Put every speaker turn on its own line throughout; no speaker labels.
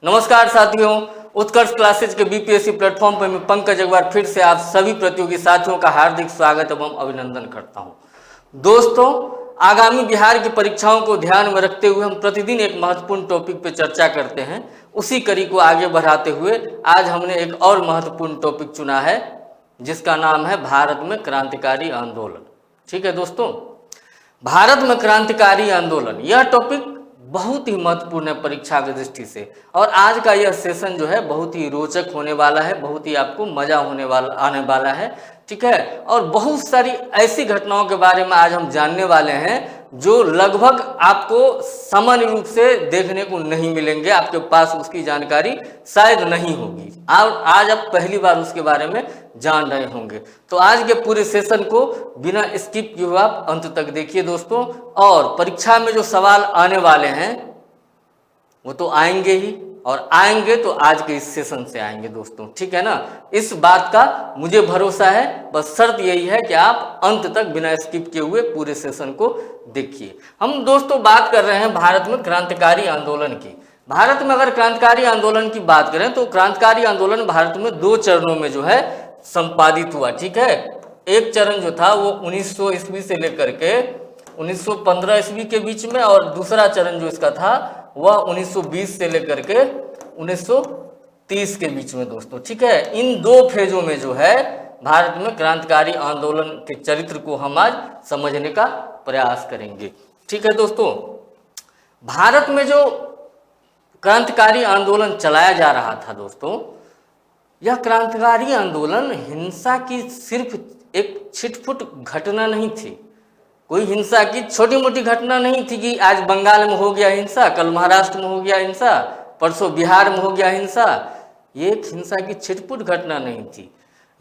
नमस्कार साथियों, उत्कर्ष क्लासेज के बीपीएससी प्लेटफॉर्म पर मैं पंकज एक बार फिर से आप सभी प्रतियोगी साथियों का हार्दिक स्वागत एवं अभिनंदन करता हूं। दोस्तों, आगामी बिहार की परीक्षाओं को ध्यान में रखते हुए हम प्रतिदिन एक महत्वपूर्ण टॉपिक पर चर्चा करते हैं। उसी कड़ी को आगे बढ़ाते हुए आज हमने एक और महत्वपूर्ण टॉपिक चुना है जिसका नाम है भारत में क्रांतिकारी आंदोलन। ठीक है दोस्तों, भारत में क्रांतिकारी आंदोलन यह टॉपिक बहुत ही महत्वपूर्ण है परीक्षा की दृष्टि से। और आज का यह सेशन जो है बहुत ही रोचक होने वाला है, बहुत ही आपको मजा आने वाला है। ठीक है, और बहुत सारी ऐसी घटनाओं के बारे में आज हम जानने वाले हैं जो लगभग आपको सामान्य रूप से देखने को नहीं मिलेंगे, आपके पास उसकी जानकारी शायद नहीं होगी। आज आप पहली बार उसके बारे में जान रहे होंगे। तो आज के पूरे सेशन को बिना स्किप किए हुए आप अंत तक देखिए दोस्तों। और परीक्षा में जो सवाल आने वाले हैं वो तो आएंगे ही, और आएंगे तो आज के इस सेशन से आएंगे दोस्तों। ठीक है ना, इस बात का मुझे भरोसा है। बस शर्त यही है कि आप अंत तक बिना स्किप किए हुए पूरे सेशन को देखिए। हम दोस्तों बात कर रहे हैं भारत में क्रांतिकारी आंदोलन की। भारत में अगर क्रांतिकारी आंदोलन की बात करें तो क्रांतिकारी आंदोलन भारत में 2 चरणों में जो है संपादित हुआ। ठीक है, एक चरण जो था वो 1900 ईस्वी से लेकर के 1915 ईस्वी के बीच में, और दूसरा चरण जो इसका था वह 1920 से लेकर के 1930 के बीच में दोस्तों। ठीक है, इन 2 फेजों में जो है भारत में क्रांतिकारी आंदोलन के चरित्र को हम आज समझने का प्रयास करेंगे। ठीक है दोस्तों, भारत में जो क्रांतिकारी आंदोलन चलाया जा रहा था दोस्तों, यह क्रांतिकारी आंदोलन हिंसा की सिर्फ एक छिटपुट घटना नहीं थी। कोई हिंसा की छोटी मोटी घटना नहीं थी कि आज बंगाल में हो गया हिंसा, कल महाराष्ट्र में हो गया हिंसा, परसों बिहार में हो गया हिंसा। ये एक हिंसा की छिटपुट घटना नहीं थी।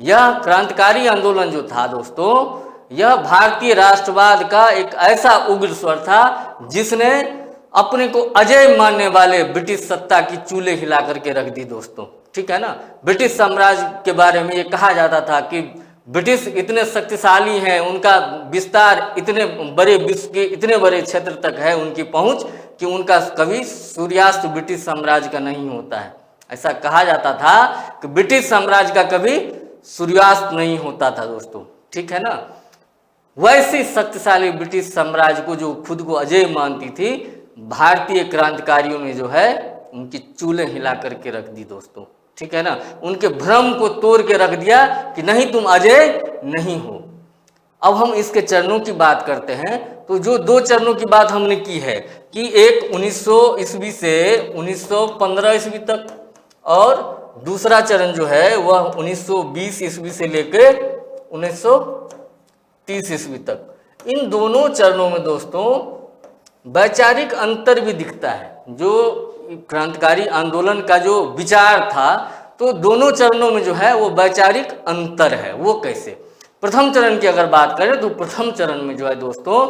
यह क्रांतिकारी आंदोलन जो था दोस्तों, यह भारतीय राष्ट्रवाद का एक ऐसा उग्र स्वर था जिसने अपने को अजय मानने वाले ब्रिटिश सत्ता की चूल्हे हिला करके रख दी दोस्तों। ठीक है ना, ब्रिटिश साम्राज्य के बारे में ये कहा जाता था कि ब्रिटिश इतने शक्तिशाली हैं, उनका विस्तार इतने बड़े विश्व के इतने बड़े क्षेत्र तक है उनकी पहुंच कि उनका कभी सूर्यास्त ब्रिटिश साम्राज्य का नहीं होता है। ऐसा कहा जाता था कि ब्रिटिश साम्राज्य का कभी सूर्यास्त नहीं होता था दोस्तों। ठीक है ना, वैसी शक्तिशाली ब्रिटिश साम्राज्य को जो खुद को अजय मानती थी, भारतीय क्रांतिकारियों ने जो है उनकी चूल्हे हिला करके रख दी दोस्तों। ठीक है ना, उनके भ्रम को तोड़ के रख दिया कि नहीं, तुम अजय नहीं हो। अब हम इसके चरणों की बात करते हैं। तो जो 2 चरणों की बात हमने की है कि एक 1900 ईस्वी से 1915 ईस्वी तक, और दूसरा चरण जो है वह 1920 ईस्वी से लेकर 1930 ईस्वी तक। इन दोनों चरणों में दोस्तों वैचारिक अंतर भी दिखता है। जो क्रांतिकारी आंदोलन का जो विचार था, तो दोनों चरणों में जो है वो वैचारिक अंतर है। वो कैसे? प्रथम चरण की अगर बात करें तो प्रथम चरण में जो है दोस्तों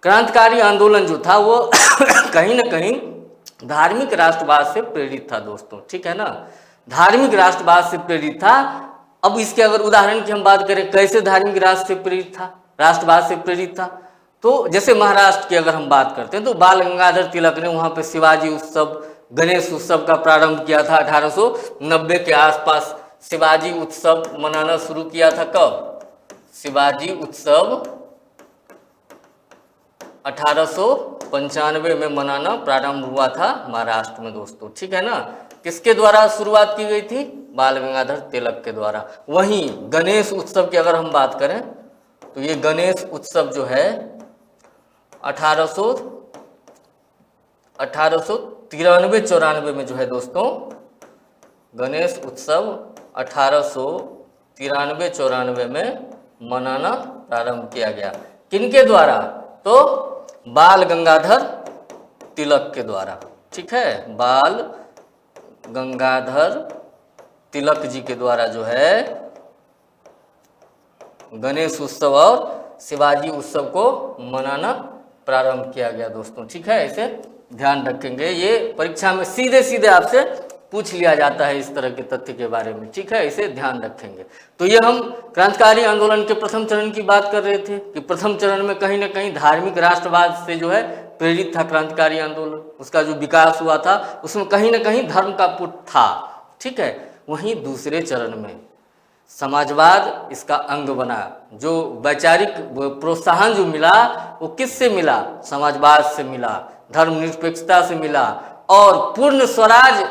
क्रांतिकारी आंदोलन जो था वो कहीं ना कहीं धार्मिक राष्ट्रवाद से प्रेरित था दोस्तों। ठीक है ना, धार्मिक राष्ट्रवाद से प्रेरित था। अब इसके अगर उदाहरण की हम बात करें, कैसे धार्मिक राष्ट्र से प्रेरित था, राष्ट्रवाद से प्रेरित था, तो जैसे महाराष्ट्र की अगर हम बात करते हैं तो बाल गंगाधर तिलक ने वहाँ पे शिवाजी उत्सव, गणेश उत्सव का प्रारंभ किया था। 1890 के आसपास शिवाजी उत्सव मनाना शुरू किया था। कब? शिवाजी उत्सव 1895 में मनाना प्रारंभ हुआ था महाराष्ट्र में दोस्तों। ठीक है ना, किसके द्वारा शुरुआत की गई थी? बाल गंगाधर तिलक के द्वारा। वहीं गणेश उत्सव की अगर हम बात करें तो ये गणेश उत्सव जो है 1893-94 में जो है दोस्तों गणेश उत्सव 1893-94 में मनाना प्रारंभ किया गया। किनके द्वारा? तो बाल गंगाधर तिलक के द्वारा। ठीक है, बाल गंगाधर तिलक जी के द्वारा जो है गणेश उत्सव और शिवाजी उत्सव को मनाना प्रारंभ किया गया दोस्तों। ठीक है, इसे ध्यान रखेंगे। ये परीक्षा में सीधे सीधे आपसे पूछ लिया जाता है इस तरह के तथ्य के बारे में। ठीक है, इसे ध्यान रखेंगे। तो ये हम क्रांतिकारी आंदोलन के प्रथम चरण की बात कर रहे थे कि प्रथम चरण में कहीं ना कहीं धार्मिक राष्ट्रवाद से जो है प्रेरित था क्रांतिकारी आंदोलन, उसका जो विकास हुआ था उसमें कहीं ना कहीं धर्म का पुट था। ठीक है, वहीं दूसरे चरण में समाजवाद इसका अंग बना। जो वैचारिक प्रोत्साहन जो मिला वो किससे मिला? समाजवाद से मिला, धर्मनिरपेक्षता से मिला, और पूर्ण स्वराज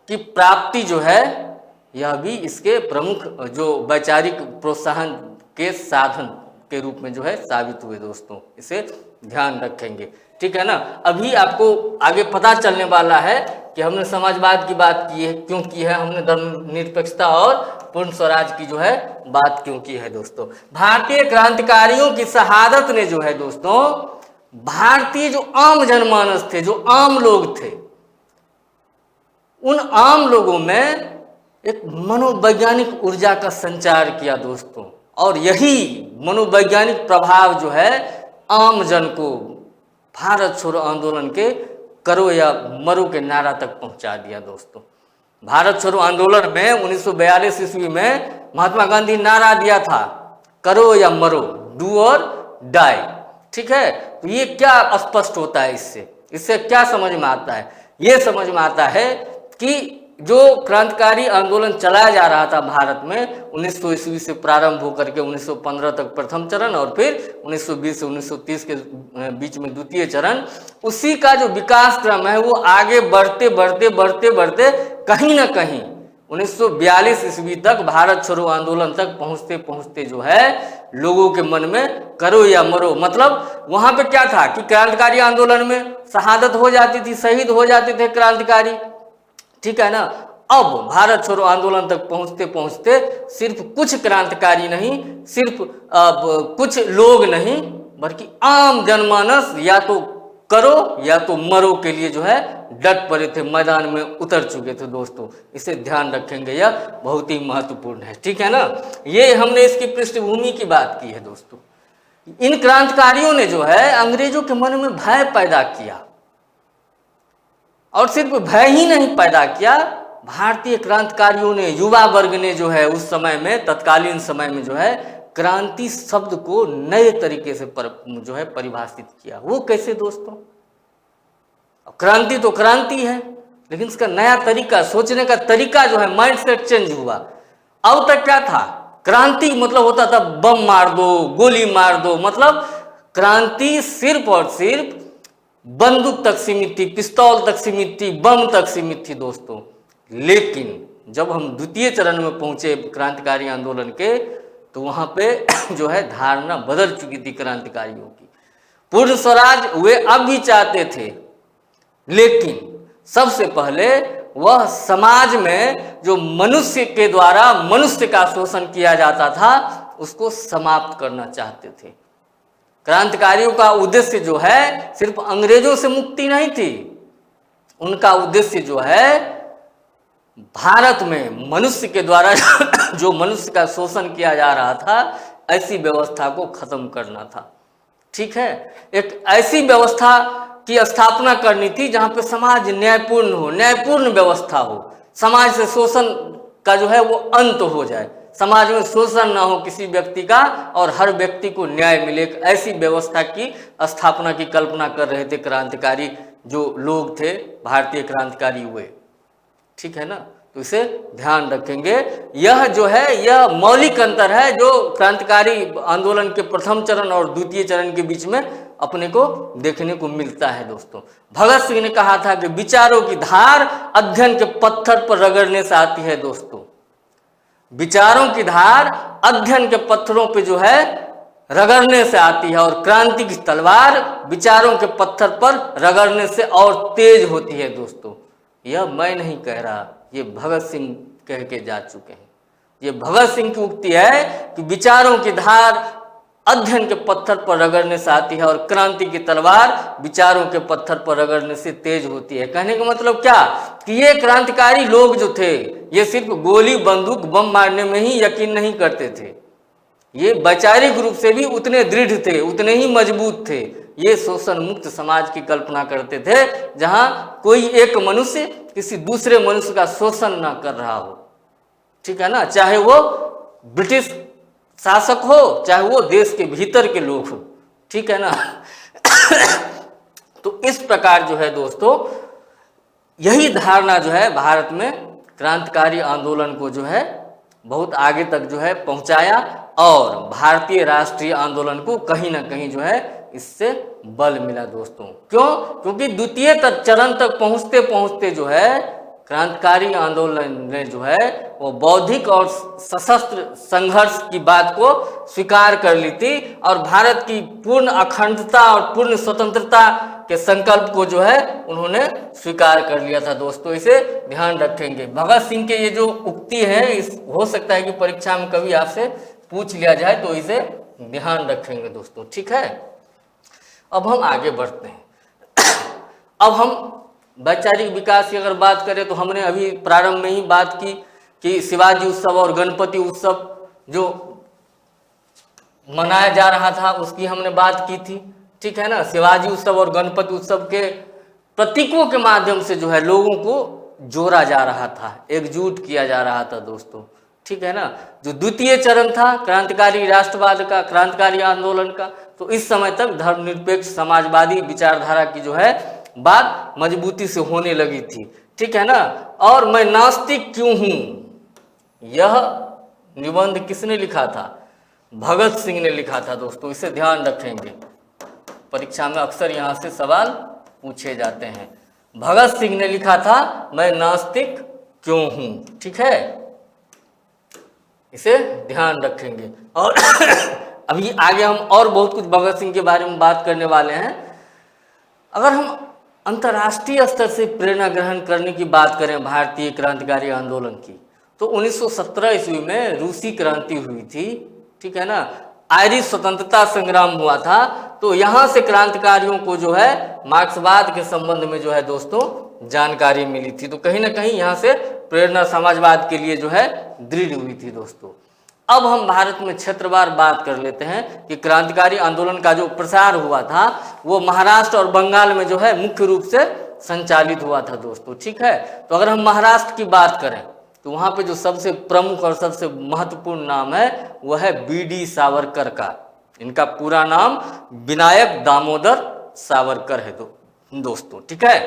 की प्राप्ति जो है यह भी इसके प्रमुख जो वैचारिक प्रोत्साहन के साधन के रूप में जो है साबित हुए। दोस्तों इसे ध्यान रखेंगे, ठीक है ना। अभी आपको आगे पता चलने वाला है कि हमने समाजवाद की बात की है, क्यों की है, हमने धर्मनिरपेक्षता और पूर्ण स्वराज की जो है बात क्यों की है। दोस्तों भारतीय क्रांतिकारियों की शहादत ने जो है दोस्तों, भारतीय जो आम जनमानस थे, जो आम लोग थे, उन आम लोगों में एक मनोवैज्ञानिक ऊर्जा का संचार किया दोस्तों, और यही मनोवैज्ञानिक प्रभाव जो है आम जन को भारत छोड़ो आंदोलन के करो या मरो के नारा तक पहुंचा दिया। दोस्तों भारत छोड़ो आंदोलन में 1942 ईस्वी में महात्मा गांधी नारा दिया था, करो या मरो, डू और डाई। ठीक है, तो ये क्या स्पष्ट होता है, इससे क्या समझ में आता है? ये समझ में आता है कि जो क्रांतिकारी आंदोलन चलाया जा रहा था भारत में 1900 ईस्वी से प्रारंभ होकर के 1915 तक प्रथम चरण, और फिर 1920 से 1930 के बीच में द्वितीय चरण, उसी का जो विकास क्रम है वो आगे बढ़ते बढ़ते बढ़ते बढ़ते कहीं ना कहीं 1942 ईस्वी तक भारत छोड़ो आंदोलन तक पहुंचते पहुंचते जो है लोगों के मन में करो या मरो, मतलब वहां पे क्या था कि क्रांतिकारी आंदोलन में शहादत हो जाती थी, शहीद हो जाते थे क्रांतिकारी, ठीक है ना। अब भारत छोड़ो आंदोलन तक पहुंचते पहुंचते सिर्फ कुछ क्रांतिकारी नहीं, सिर्फ कुछ लोग नहीं, बल्कि आम जनमानस या तो करो या तो मरो के लिए जो है डट पड़े थे, मैदान में उतर चुके थे। दोस्तों इसे ध्यान रखेंगे, यह बहुत ही महत्वपूर्ण है, ठीक है ना। ये हमने इसकी पृष्ठभूमि की बात की है। दोस्तों इन क्रांतिकारियों ने जो है अंग्रेजों के मन में भय पैदा किया, और सिर्फ भय ही नहीं पैदा किया, भारतीय क्रांतिकारियों ने, युवा वर्ग ने जो है उस समय में, तत्कालीन समय में जो है क्रांति शब्द को नए तरीके से जो है परिभाषित किया। वो कैसे दोस्तों? क्रांति तो क्रांति है, लेकिन इसका नया तरीका, सोचने का तरीका जो है, माइंडसेट चेंज हुआ। अब तक क्या था? क्रांति मतलब होता था बम मार दो, गोली मार दो, मतलब क्रांति सिर्फ और सिर्फ बंदूक तक सीमित थी, पिस्तौल तक सीमित थी, बम तक सीमित थी। दोस्तों लेकिन जब हम द्वितीय चरण में पहुंचे क्रांतिकारी आंदोलन के, तो वहां पे जो है धारणा बदल चुकी थी क्रांतिकारियों की। पूर्ण स्वराज वे अब भी चाहते थे, लेकिन सबसे पहले वह समाज में जो मनुष्य के द्वारा मनुष्य का शोषण किया जाता था उसको समाप्त करना चाहते थे। क्रांतिकारियों का उद्देश्य जो है सिर्फ अंग्रेजों से मुक्ति नहीं थी, उनका उद्देश्य जो है भारत में मनुष्य के द्वारा जो मनुष्य का शोषण किया जा रहा था, ऐसी व्यवस्था को खत्म करना था। ठीक है, एक ऐसी व्यवस्था की स्थापना करनी थी जहां पे समाज न्यायपूर्ण हो, न्यायपूर्ण व्यवस्था हो, समाज से शोषण का जो है वो अंत हो जाए, समाज में शोषण ना हो किसी व्यक्ति का, और हर व्यक्ति को न्याय मिले। ऐसी व्यवस्था की स्थापना की कल्पना कर रहे थे क्रांतिकारी जो लोग थे, भारतीय क्रांतिकारी हुए, ठीक है ना। तो इसे ध्यान रखेंगे। यह जो है यह मौलिक अंतर है जो क्रांतिकारी आंदोलन के प्रथम चरण और द्वितीय चरण के बीच में अपने को देखने को मिलता है। दोस्तों भगत सिंह ने कहा था कि विचारों की धार अध्ययन के पत्थर पर रगड़ने से आती है। दोस्तों विचारों की धार अध्ययन के पत्थरों पे जो है रगड़ने से आती है, और क्रांति की तलवार विचारों के पत्थर पर रगड़ने से और तेज होती है। दोस्तों यह मैं नहीं कह रहा, ये भगत सिंह कह के जा चुके हैं। ये भगत सिंह की उक्ति है कि विचारों की धार अध्ययन के पत्थर पर रगड़ने से आती है, और क्रांति की तलवार विचारों के पत्थर पर रगड़ने से तेज होती है। कहने का मतलब क्या कि ये क्रांतिकारी लोग जो थे ये सिर्फ गोली बंदूक बम मारने में ही यकीन नहीं करते थे, ये वैचारिक रूप से भी उतने दृढ़ थे, उतने ही मजबूत थे। ये शोषण मुक्त समाज की कल्पना करते थे जहां कोई एक मनुष्य किसी दूसरे मनुष्य का शोषण ना कर रहा हो, ठीक है ना, चाहे वो ब्रिटिश शासक हो चाहे वो देश के भीतर के लोग हो, ठीक है ना। तो इस प्रकार जो है दोस्तों यही धारणा जो है भारत में क्रांतिकारी आंदोलन को जो है बहुत आगे तक जो है पहुंचाया और भारतीय राष्ट्रीय आंदोलन को कहीं ना कहीं जो है इससे बल मिला दोस्तों। क्यों? क्योंकि द्वितीय चरण तक पहुंचते पहुंचते जो है क्रांतिकारी आंदोलन ने जो है वो बौद्धिक और सशस्त्र संघर्ष की बात को स्वीकार कर ली थी और भारत की पूर्ण अखंडता और पूर्ण स्वतंत्रता के संकल्प को जो है उन्होंने स्वीकार कर लिया था दोस्तों। इसे ध्यान रखेंगे। भगत सिंह के ये जो उक्ति है इस हो सकता है कि परीक्षा में कभी आपसे पूछ लिया जाए, तो इसे ध्यान रखेंगे दोस्तों, ठीक है। अब हम आगे बढ़ते हैं। अब हम वैचारिक विकास की अगर बात करें तो हमने अभी प्रारंभ में ही बात की कि शिवाजी उत्सव और गणपति उत्सव जो मनाया जा रहा था उसकी हमने बात की थी, ठीक है ना। शिवाजी उत्सव और गणपति उत्सव के प्रतीकों के माध्यम से जो है लोगों को जोड़ा जा रहा था, एकजुट किया जा रहा था दोस्तों, ठीक है ना। जो द्वितीय चरण था क्रांतिकारी राष्ट्रवाद का, क्रांतिकारी आंदोलन का, तो इस समय तक धर्मनिरपेक्ष समाजवादी विचारधारा की जो है बात मजबूती से होने लगी थी, ठीक है ना। और मैं नास्तिक क्यों हूं, यह निबंध किसने लिखा था? भगत सिंह ने लिखा था दोस्तों। इसे ध्यान रखेंगे, परीक्षा में अक्सर यहां से सवाल पूछे जाते हैं। भगत सिंह ने लिखा था मैं नास्तिक क्यों हूं, ठीक है, इसे ध्यान रखेंगे। और अभी आगे हम और बहुत कुछ भगत सिंह के बारे में बात करने वाले हैं। अगर हम अंतर्राष्ट्रीय स्तर से प्रेरणा ग्रहण करने की बात करें भारतीय क्रांतिकारी आंदोलन की, तो 1917 ईस्वी में रूसी क्रांति हुई थी, ठीक है ना। आयरिश स्वतंत्रता संग्राम हुआ था, तो यहाँ से क्रांतिकारियों को जो है मार्क्सवाद के संबंध में जो है दोस्तों जानकारी मिली थी। तो कहीं ना कहीं यहाँ से प्रेरणा समाजवाद के लिए जो है दृढ़ हुई थी दोस्तों। अब हम भारत में क्षेत्रवार बात कर लेते हैं कि क्रांतिकारी आंदोलन का जो प्रसार हुआ था वो महाराष्ट्र और बंगाल में जो है मुख्य रूप से संचालित हुआ था दोस्तों, ठीक है। तो अगर हम महाराष्ट्र की बात करें तो वहाँ पे जो सबसे प्रमुख और सबसे महत्वपूर्ण नाम है वह है बीडी सावरकर का। इनका पूरा नाम विनायक दामोदर सावरकर है दोस्तों, ठीक है।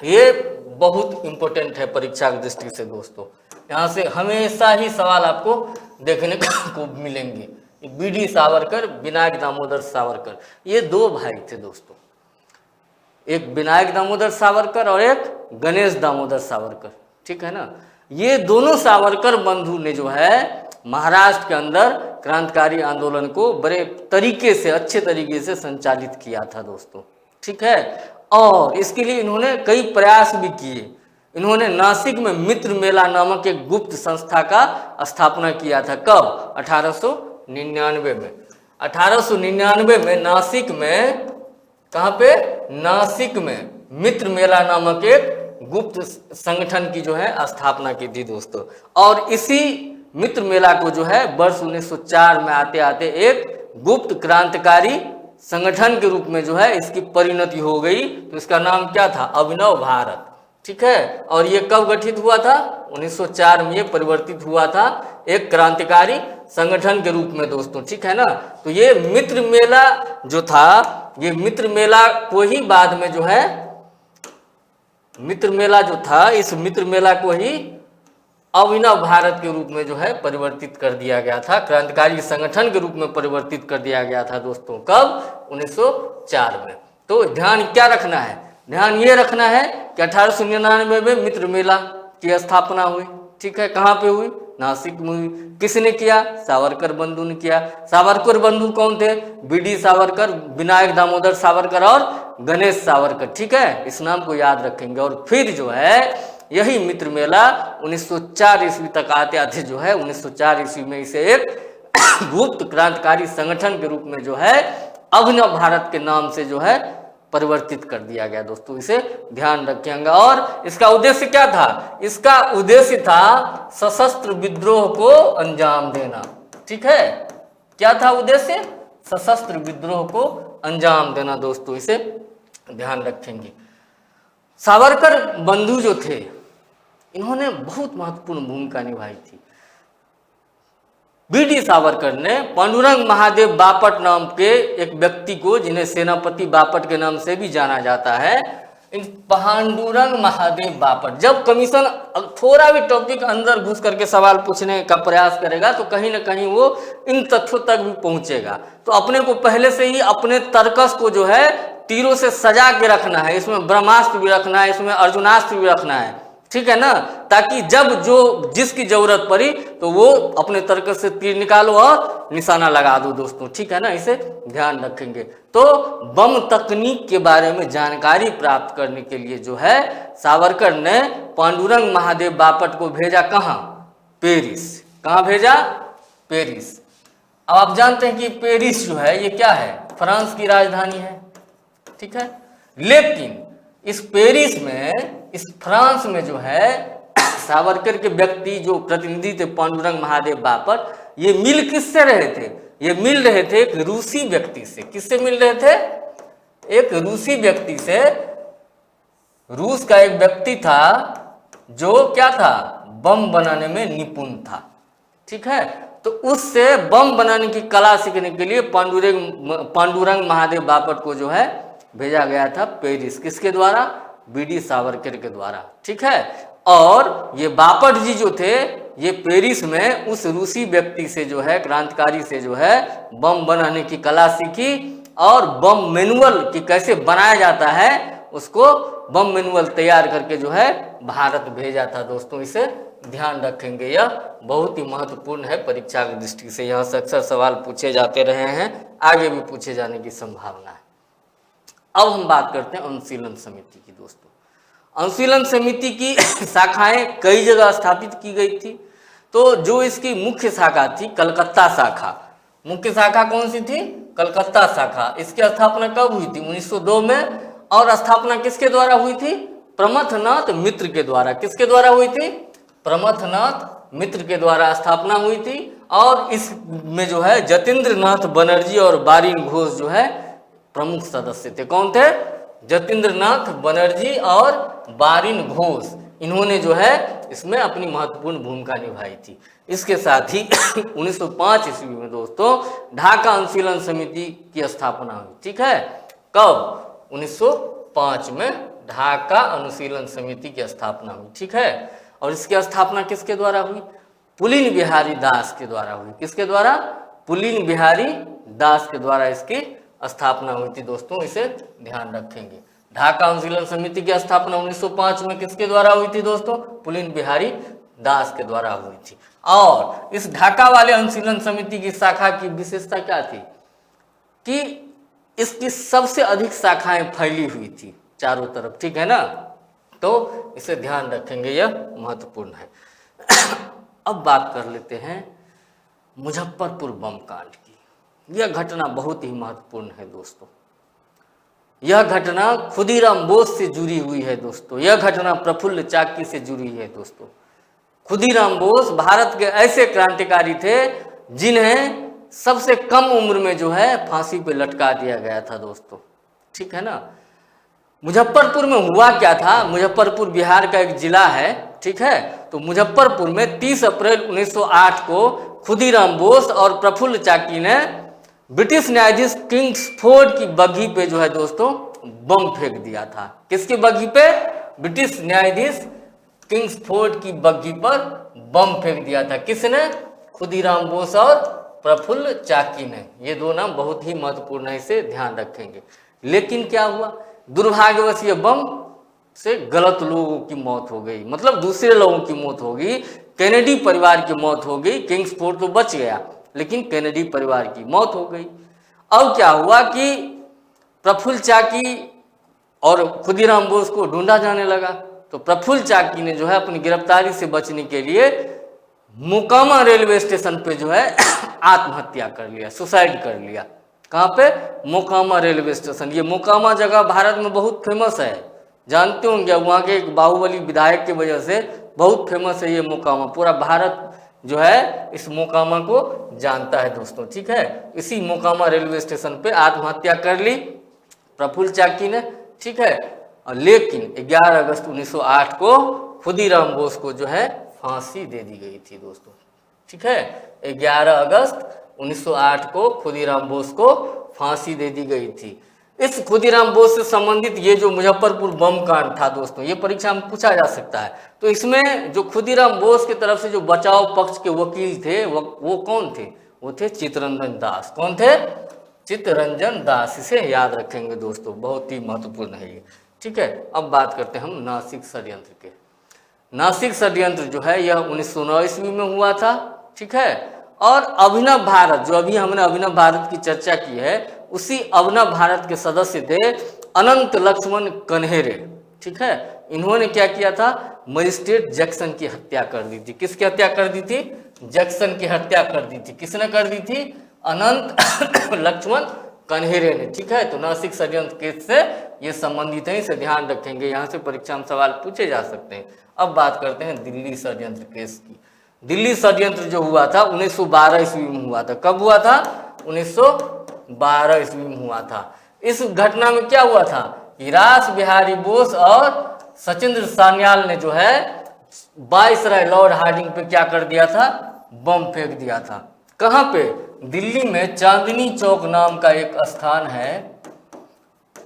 ये बहुत इंपॉर्टेंट है परीक्षा की दृष्टि से दोस्तों, यहाँ से हमेशा ही सवाल आपको देखने को मिलेंगे। बीडी सावरकर, विनायक दामोदर सावरकर, ये दो भाई थे दोस्तों, एक विनायक दामोदर सावरकर और एक गणेश दामोदर सावरकर, ठीक है ना। ये दोनों सावरकर बंधु ने जो है महाराष्ट्र के अंदर क्रांतिकारी आंदोलन को बड़े तरीके से, अच्छे तरीके से संचालित किया था दोस्तों, ठीक है। और इसके लिए इन्होंने कई प्रयास भी किए। इन्होंने नासिक में मित्र मेला नामक एक गुप्त संस्था का स्थापना किया था। कब? 1899 में। 1899 में नासिक में, कहाँ पे? नासिक में मित्र मेला नामक एक गुप्त संगठन की जो है स्थापना की थी दोस्तों। और इसी मित्र मेला को जो है वर्ष 1904 में आते आते एक गुप्त क्रांतिकारी संगठन के रूप में जो है इसकी परिणति हो गई। तो इसका नाम क्या था? अभिनव भारत, ठीक है। और ये कब गठित हुआ था? 1904 में ये परिवर्तित हुआ था एक क्रांतिकारी संगठन के रूप में दोस्तों, ठीक है ना। तो ये मित्र मेला जो था, ये मित्र मेला को ही बाद में जो है, मित्र मेला जो था, इस मित्र मेला को ही अभिनव भारत के रूप में जो है परिवर्तित कर दिया गया था, क्रांतिकारी संगठन के रूप में परिवर्तित कर दिया गया था दोस्तों। कब? 1904 में। तो ध्यान क्या रखना है? ध्यान ये रखना है कि 1899 में मित्र मेला की स्थापना हुई, ठीक है। कहाँ पे हुई? नासिक में हुई। किसने किया? सावरकर बंधु ने किया। सावरकर बंधु कौन थे? बीडी सावरकर, विनायक दामोदर सावरकर और गणेश सावरकर, ठीक है। इस नाम को याद रखेंगे। और फिर जो है यही मित्र मेला 1904 ईस्वी तक आते आते जो है 1904 ईस्वी में इसे एक गुप्त क्रांतिकारी संगठन के रूप में जो है अभिनव भारत के नाम से जो है परिवर्तित कर दिया गया दोस्तों। इसे ध्यान रखिएगा। और इसका उद्देश्य क्या था? इसका उद्देश्य था सशस्त्र विद्रोह को अंजाम देना, ठीक है। क्या था उद्देश्य? सशस्त्र विद्रोह को अंजाम देना दोस्तों, इसे ध्यान रखेंगे। सावरकर बंधु जो थे इन्होंने बहुत महत्वपूर्ण भूमिका निभाई थी। बीडी सावरकर ने पांडुरंग महादेव बापट नाम के एक व्यक्ति को, जिन्हें सेनापति बापट के नाम से भी जाना जाता है, इन पांडुरंग महादेव बापट, जब कमीशन थोड़ा भी टॉपिक अंदर घुस करके सवाल पूछने का प्रयास करेगा तो कहीं ना कहीं वो इन तथ्यों तक भी पहुंचेगा। तो अपने को पहले से ही अपने तर्कस को जो है तीरों से सजा के रखना है, इसमें ब्रह्मास्त्र भी रखना है, इसमें अर्जुनास्त्र भी रखना है, ठीक है ना, ताकि जब जो जिसकी जरूरत पड़ी तो वो अपने तर्क से तीर निकालो और निशाना लगा दो दोस्तों, ठीक है ना, इसे ध्यान रखेंगे। तो बम तकनीक के बारे में जानकारी प्राप्त करने के लिए जो है सावरकर ने पांडुरंग महादेव बापट को भेजा कहाँ? पेरिस। कहाँ भेजा? पेरिस। अब आप जानते हैं कि पेरिस जो है ये क्या है? फ्रांस की राजधानी है, ठीक है। लेकिन इस पेरिस में, इस फ्रांस में जो है सावरकर के व्यक्ति जो प्रतिनिधि थे पांडुरंग महादेव बापट, ये मिल किससे रहे थे? ये मिल रहे थे एक रूसी व्यक्ति से। किससे मिल रहे थे? एक रूसी व्यक्ति से। रूस का एक व्यक्ति था जो क्या था? बम बनाने में निपुण था, ठीक है। तो उससे बम बनाने की कला सीखने के लिए पांडुरंग महादेव बापट को जो है भेजा गया था पेरिस। किसके द्वारा? बीडी सावरकर के द्वारा, ठीक है। और ये बापट जी जो थे ये पेरिस में उस रूसी व्यक्ति से जो है, क्रांतिकारी से जो है बम बनाने की कला सीखी और बम मैनुअल कि कैसे बनाया जाता है उसको बम मैनुअल तैयार करके जो है भारत भेजा था दोस्तों। इसे ध्यान रखेंगे, यह बहुत ही महत्वपूर्ण है परीक्षा की दृष्टि से। यहाँ से अक्सर सवाल पूछे जाते रहे हैं, आगे भी पूछे जाने की संभावना है। अब हम बात करते हैं अनुशीलन समिति की दोस्तों। अनुशीलन समिति की शाखाएं कई जगह स्थापित की गई थी। तो जो इसकी मुख्य शाखा थी कलकत्ता शाखा, मुख्य शाखा कौन सी थी? कलकत्ता शाखा। इसकी स्थापना कब हुई थी? 1902 में। और स्थापना किसके द्वारा हुई थी? प्रमथनाथ मित्र के द्वारा। किसके द्वारा हुई थी? प्रमथनाथ मित्र के द्वारा स्थापना हुई थी। और इसमें जो है जतीन्द्र नाथ बनर्जी और बारिन घोष जो है प्रमुख सदस्य थे। कौन थे? जतीन्द्र नाथ बनर्जी और बारिन घोष। इन्होंने जो है इसमें अपनी महत्वपूर्ण भूमिका निभाई थी। इसके साथ ही 1905 ईस्वी में दोस्तों ढाका अनुशीलन समिति की स्थापना हुई, ठीक है। कब? 1905 में ढाका अनुशीलन समिति की स्थापना हुई, ठीक है। और इसकी स्थापना किसके द्वारा हुई? पुलिन बिहारी दास के द्वारा हुई। किसके द्वारा? पुलिन बिहारी दास के द्वारा इसकी स्थापना हुई थी दोस्तों, इसे ध्यान रखेंगे। ढाका अनुशीलन समिति की स्थापना 1905 में किसके द्वारा हुई थी दोस्तों? पुलिन बिहारी दास के द्वारा हुई थी। और इस ढाका वाले अनुशीलन समिति की शाखा की विशेषता क्या थी? कि इसकी सबसे अधिक शाखाएं फैली हुई थी चारों तरफ, ठीक है ना। तो इसे ध्यान रखेंगे, यह महत्वपूर्ण है। अब बात कर लेते हैं मुजफ्फरपुर बम कांड की। यह घटना बहुत ही महत्वपूर्ण है दोस्तों। यह घटना खुदीराम बोस से जुड़ी हुई है दोस्तों। यह घटना प्रफुल्ल चाकी से जुड़ी है दोस्तों। खुदीराम बोस भारत के ऐसे क्रांतिकारी थे जिन्हें सबसे कम उम्र में जो है फांसी पे लटका दिया गया था दोस्तों, ठीक है ना। मुजफ्फरपुर में हुआ क्या था? मुजफ्फरपुर बिहार का एक जिला है, ठीक है। तो मुजफ्फरपुर में 30 अप्रैल 1908 को खुदीराम बोस और प्रफुल्ल चाकी ने ब्रिटिश न्यायाधीश किंग्सफोर्ड की बग्घी पे जो है दोस्तों बम फेंक दिया था। किसकी बग्घी पे? ब्रिटिश न्यायाधीश किंग्सफोर्ड की बग्घी पर बम फेंक दिया था। किसने? खुदीराम बोस और प्रफुल्ल चाकी ने। ये दो नाम बहुत ही महत्वपूर्ण है, इसे ध्यान रखेंगे। लेकिन क्या हुआ? दुर्भाग्यवश ये बम से गलत लोगों की मौत हो गई, मतलब दूसरे लोगों की मौत हो गई। कैनेडी परिवार की मौत हो गई। किंग्सफोर्ड तो बच गया लेकिन कैनेडी परिवार की मौत हो गई। अब क्या हुआ कि प्रफुल्ल चाकी और खुदीराम बोस को ढूंढा जाने लगा। तो प्रफुल्ल चाकी ने जो है अपनी गिरफ्तारी से बचने के लिए मोकामा रेलवे स्टेशन पे जो है आत्महत्या कर लिया, सुसाइड कर लिया। कहाँ पे? Mokama railway station. ये मोकामा जगह भारत में बहुत फेमस है, जानते होंगे। वहाँ के एक बाहुबली विधायक की वजह से बहुत फेमस है ये मोकामा। पूरा भारत जो है इस मोकामा को जानता है दोस्तों, ठीक है। इसी मोकामा रेलवे स्टेशन पे आत्महत्या कर ली प्रफुल्ल चाकी ने, ठीक है। लेकिन 11 अगस्त 1908 को खुदीराम बोस को जो है फांसी दे दी गई थी दोस्तों। ठीक है। 11 अगस्त 1908 को खुदीराम बोस को फांसी दे दी गई थी। इस खुदीराम बोस से संबंधित ये जो मुजफ्फरपुर बम कांड था दोस्तों, ये परीक्षा में पूछा जा सकता है। तो इसमें जो खुदीराम बोस की तरफ से जो बचाव पक्ष के वकील थे वो कौन थे? वो थे चित्तरंजन दास। कौन थे? चित्तरंजन दास। इसे याद रखेंगे दोस्तों, बहुत ही महत्वपूर्ण है ये, ठीक है। अब बात करते हैं हम नासिक षड्यंत्र के। नासिक षड्यंत्र जो है यह 1909 ईस्वी में हुआ था, ठीक है। और अभिनव भारत, जो अभी हमने अभिनव भारत की चर्चा की है, उसी अभिनव भारत के सदस्य थे अनंत लक्ष्मण कन्हेरे, ठीक है। इन्होंने क्या किया था? मजिस्ट्रेट जैक्सन की हत्या कर दी थी। किसकी हत्या कर दी थी? जैक्सन की हत्या कर दी थी। किसने कर दी थी? अनंत लक्ष्मण कन्हेरे ने, ठीक है। तो नासिक षड्यंत्र केस से ये संबंधित है, इसे ध्यान रखेंगे, यहाँ से परीक्षा में सवाल पूछे जा सकते हैं। अब बात करते हैं दिल्ली षड्यंत्र केस की। दिल्ली षड्यंत्र जो हुआ था 1912 ईस्वी में हुआ था। कब हुआ था? 1912 ईस्वी में हुआ था। इस घटना में क्या हुआ था कि रास बिहारी बोस और सचिंद्र सान्याल ने जो है वायसराय लॉर्ड हार्डिंग पे क्या कर दिया था? बम फेंक दिया था। कहाँ पे? दिल्ली में चांदनी चौक नाम का एक स्थान है,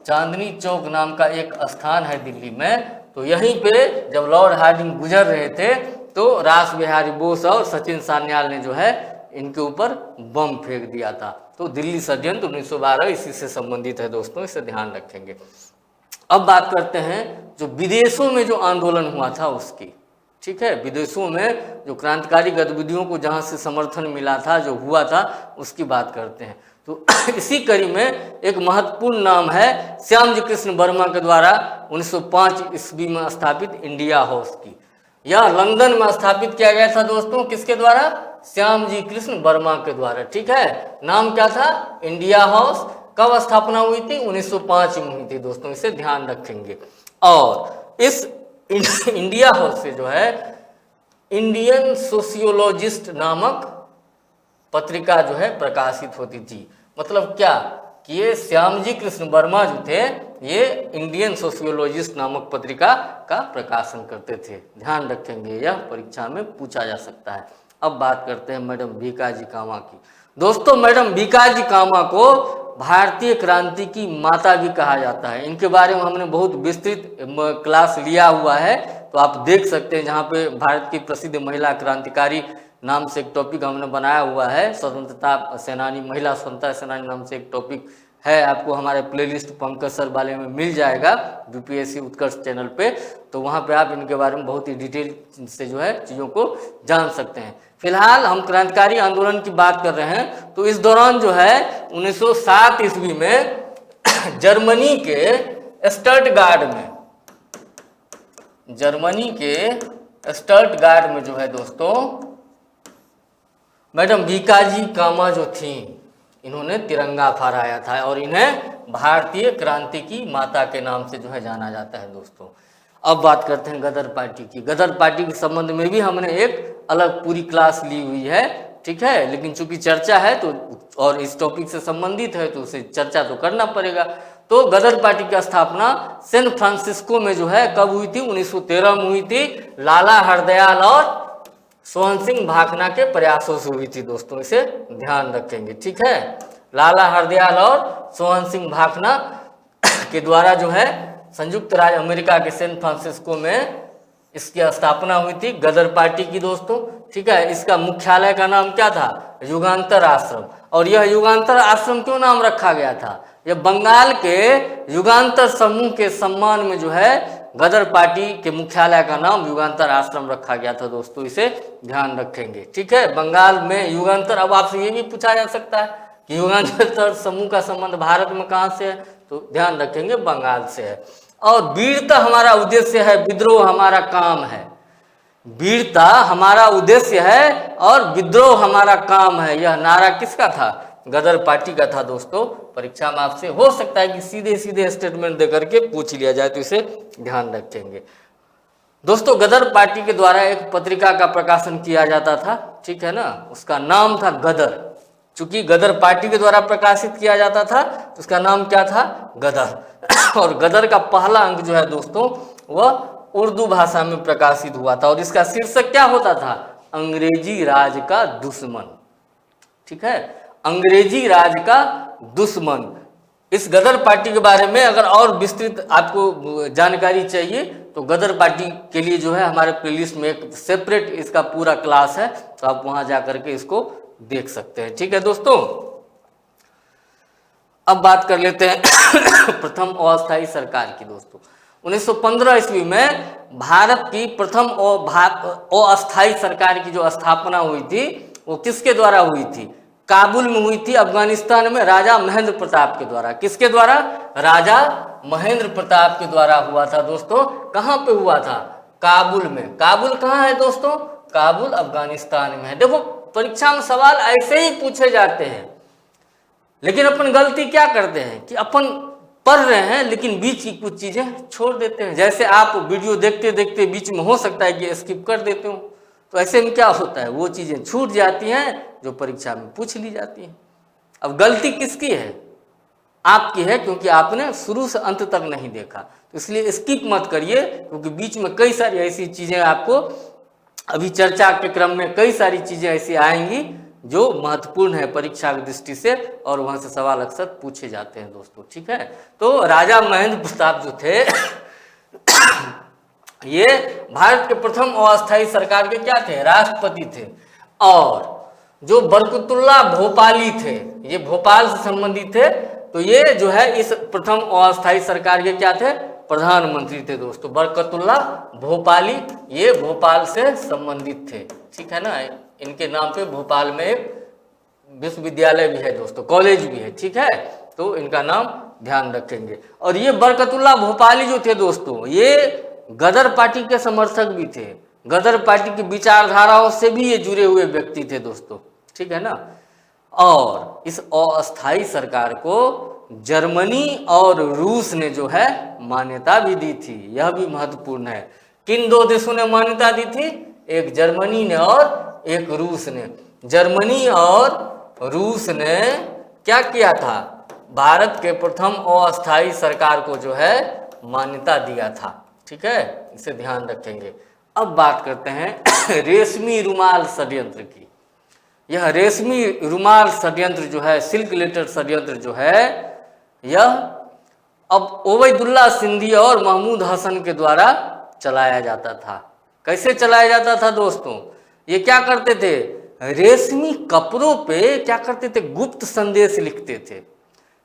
चांदनी चौक नाम का एक स्थान है दिल्ली में। तो यहीं पे जब लॉर्ड हार्डिंग गुजर रहे थे तो रास बिहारी बोस और सचिन सान्याल ने जो है इनके ऊपर बम फेंक दिया था। तो दिल्ली षड्यंत्र 1912 इसी से संबंधित है दोस्तों, इसे ध्यान रखेंगे। अब बात करते हैं जो विदेशों में जो आंदोलन हुआ था उसकी, ठीक है। विदेशों में जो क्रांतिकारी गतिविधियों को जहां से समर्थन मिला था, जो हुआ था, उसकी बात करते हैं। तो इसी कड़ी में एक महत्वपूर्ण नाम है श्यामजी कृष्ण वर्मा के द्वारा 1905 ईस्वी में स्थापित इंडिया हाउस की। यह लंदन में स्थापित किया गया था दोस्तों, किसके द्वारा? श्यामजी कृष्ण वर्मा के द्वारा, ठीक है। नाम क्या था? India house. कब स्थापना हुई थी? 1905 में हुई थी दोस्तों, इसे ध्यान रखेंगे। और इस इंडिया हाउस से जो है इंडियन सोशियोलॉजिस्ट नामक पत्रिका जो है प्रकाशित होती थी। मतलब क्या कि ये श्यामजी कृष्ण वर्मा जो थे ये इंडियन सोशियोलॉजिस्ट नामक पत्रिका का प्रकाशन करते थे, ध्यान रखेंगे, यह परीक्षा में पूछा जा सकता है। अब बात करते हैं मैडम भीकाजी कामा की। दोस्तों मैडम भीकाजी कामा को भारतीय क्रांति की माता भी कहा जाता है। इनके बारे में हमने बहुत विस्तृत क्लास लिया हुआ है, तो आप देख सकते हैं, जहाँ पे भारत की प्रसिद्ध महिला क्रांतिकारी नाम से एक टॉपिक हमने बनाया हुआ है, स्वतंत्रता सेनानी, महिला स्वतंत्रता सेनानी नाम से एक टॉपिक है, आपको हमारे प्लेलिस्ट पंकज सर वाले में मिल जाएगा बीपीएससी उत्कर्ष चैनल पे। तो वहाँ पे आप इनके बारे में बहुत ही डिटेल से जो है चीज़ों को जान सकते हैं। फिलहाल हम क्रांतिकारी आंदोलन की बात कर रहे हैं, तो इस दौरान जो है 1907 ईस्वी में जर्मनी के स्टटगार्ड में, जर्मनी के स्टटगार्ड में जो है दोस्तों मैडम भीकाजी कामा जो थी, इन्होंने तिरंगा फहराया था और इन्हें भारतीय क्रांति की माता के नाम से जो है जाना जाता है दोस्तों। अब बात करते हैं गदर पार्टी की। गदर पार्टी के संबंध में भी हमने एक अलग पूरी क्लास ली हुई है, ठीक है, लेकिन चूंकि चर्चा है तो और इस टॉपिक से संबंधित है तो उसे चर्चा तो करना पड़ेगा। तो गदर पार्टी की स्थापना सैन फ्रांसिस्को में जो है कब हुई थी? 1913 में हुई थी। लाला हरदयाल और सोहन सिंह भाखना के प्रयासों से हुई थी दोस्तों, इसे ध्यान रखेंगे, ठीक है। लाला हरदयाल और सोहन सिंह भाखना के द्वारा जो है संयुक्त राज्य अमेरिका के सैन फ्रांसिस्को में इसकी स्थापना हुई थी गदर पार्टी की दोस्तों, ठीक है। इसका मुख्यालय का नाम क्या था? युगांतर आश्रम। और यह युगांतर आश्रम क्यों नाम रखा गया था? यह बंगाल के युगांतर समूह के सम्मान में जो है गदर पार्टी के मुख्यालय का नाम युगांतर आश्रम रखा गया था दोस्तों, इसे ध्यान रखेंगे, ठीक है। बंगाल में युगांतर, अब आपसे ये भी पूछा जा सकता है कि युगांतर समूह का संबंध भारत में कहाँ से है, तो ध्यान रखेंगे बंगाल से है। और वीरता हमारा उद्देश्य है, विद्रोह हमारा काम है। वीरता हमारा उद्देश्य है और विद्रोह हमारा काम है, यह नारा किसका था? गदर पार्टी का था दोस्तों। परीक्षा में आपसे हो सकता है कि सीधे सीधे स्टेटमेंट देकर के पूछ लिया जाए, तो इसे ध्यान रखेंगे दोस्तों। गदर पार्टी के द्वारा एक पत्रिका का प्रकाशन किया जाता था, ठीक है ना, उसका नाम था गदर। चूंकि गदर पार्टी के द्वारा प्रकाशित किया जाता था तो उसका नाम क्या था? गदर। और गदर का पहला अंक जो है दोस्तों वह उर्दू भाषा में प्रकाशित हुआ था और इसका शीर्षक क्या होता था? अंग्रेजी राज का दुश्मन। ठीक है, अंग्रेजी राज का दुश्मन। इस गदर पार्टी के बारे में अगर और विस्तृत आपको जानकारी चाहिए तो गदर पार्टी के लिए जो है हमारे प्लेलिस्ट में एक सेपरेट इसका पूरा क्लास है, तो आप वहां जाकर के इसको देख सकते हैं। ठीक है दोस्तों, अब बात कर लेते हैं प्रथम अस्थायी सरकार की। दोस्तों 1915 ईस्वी में भारत की प्रथम अस्थायी सरकार की जो स्थापना हुई थी वो किसके द्वारा हुई थी? काबुल में हुई थी, अफगानिस्तान में, राजा महेंद्र प्रताप के द्वारा। किसके द्वारा? राजा महेंद्र प्रताप के द्वारा हुआ था दोस्तों। कहां पे हुआ था? काबुल में। काबुल कहां है दोस्तों? काबुल अफगानिस्तान में है। देखो परीक्षा में सवाल ऐसे ही पूछे जाते हैं, लेकिन अपन गलती क्या करते हैं कि अपन पढ़ रहे हैं लेकिन बीच की कुछ चीजें छोड़ देते हैं। जैसे आप वीडियो देखते देखते बीच में हो सकता है कि स्किप कर देते हो, तो ऐसे में क्या होता है, वो चीजें छूट जाती हैं जो परीक्षा में पूछ ली जाती हैं। अब गलती किसकी है? आपकी है, क्योंकि आपने शुरू से अंत तक नहीं देखा। तो इसलिए स्किप मत करिए, क्योंकि बीच में कई सारी ऐसी चीजें आपको अभी चर्चा के क्रम में कई सारी चीजें ऐसी आएंगी जो महत्वपूर्ण है परीक्षा की दृष्टि से, और वहां से सवाल अक्सर पूछे जाते हैं दोस्तों। ठीक है, तो राजा महेंद्र प्रताप जो थे ये भारत के प्रथम अस्थायी सरकार के क्या थे? राष्ट्रपति थे। और जो बरकतुल्लाह भोपाली थे, ये भोपाल से संबंधित थे, तो ये जो है इस प्रथम अस्थायी सरकार के क्या थे? प्रधानमंत्री थे दोस्तों। बरकतुल्लाह भोपाली ये भोपाल से संबंधित थे। ठीक है ना, इनके नाम पे भोपाल में एक विश्वविद्यालय भी है दोस्तों, कॉलेज भी है। ठीक है, तो इनका नाम ध्यान रखेंगे। और ये बरकतुल्लाह भोपाली जो थे दोस्तों, ये गदर पार्टी के समर्थक भी थे। गदर पार्टी की विचारधाराओं से भी ये जुड़े हुए व्यक्ति थे दोस्तों। ठीक है ना, और इस अस्थायी सरकार को जर्मनी और रूस ने जो है मान्यता भी दी थी। यह भी महत्वपूर्ण है। किन दो देशों ने मान्यता दी थी? एक जर्मनी ने और एक रूस ने। जर्मनी और रूस ने क्या किया था? भारत के प्रथम अस्थायी सरकार को जो है मान्यता दिया था। ठीक है, इसे ध्यान रखेंगे। अब बात करते हैं रेशमी रुमाल षड्यंत्र की। यह रेशमी रुमाल षड्यंत्र जो है, सिल्क लेटर षड्यंत्र जो है, यह अब ओबैदुल्ला सिंधी और महमूद हसन के द्वारा चलाया जाता था। कैसे चलाया जाता था दोस्तों? ये क्या करते थे? रेशमी कपड़ों पे क्या करते थे? गुप्त संदेश लिखते थे।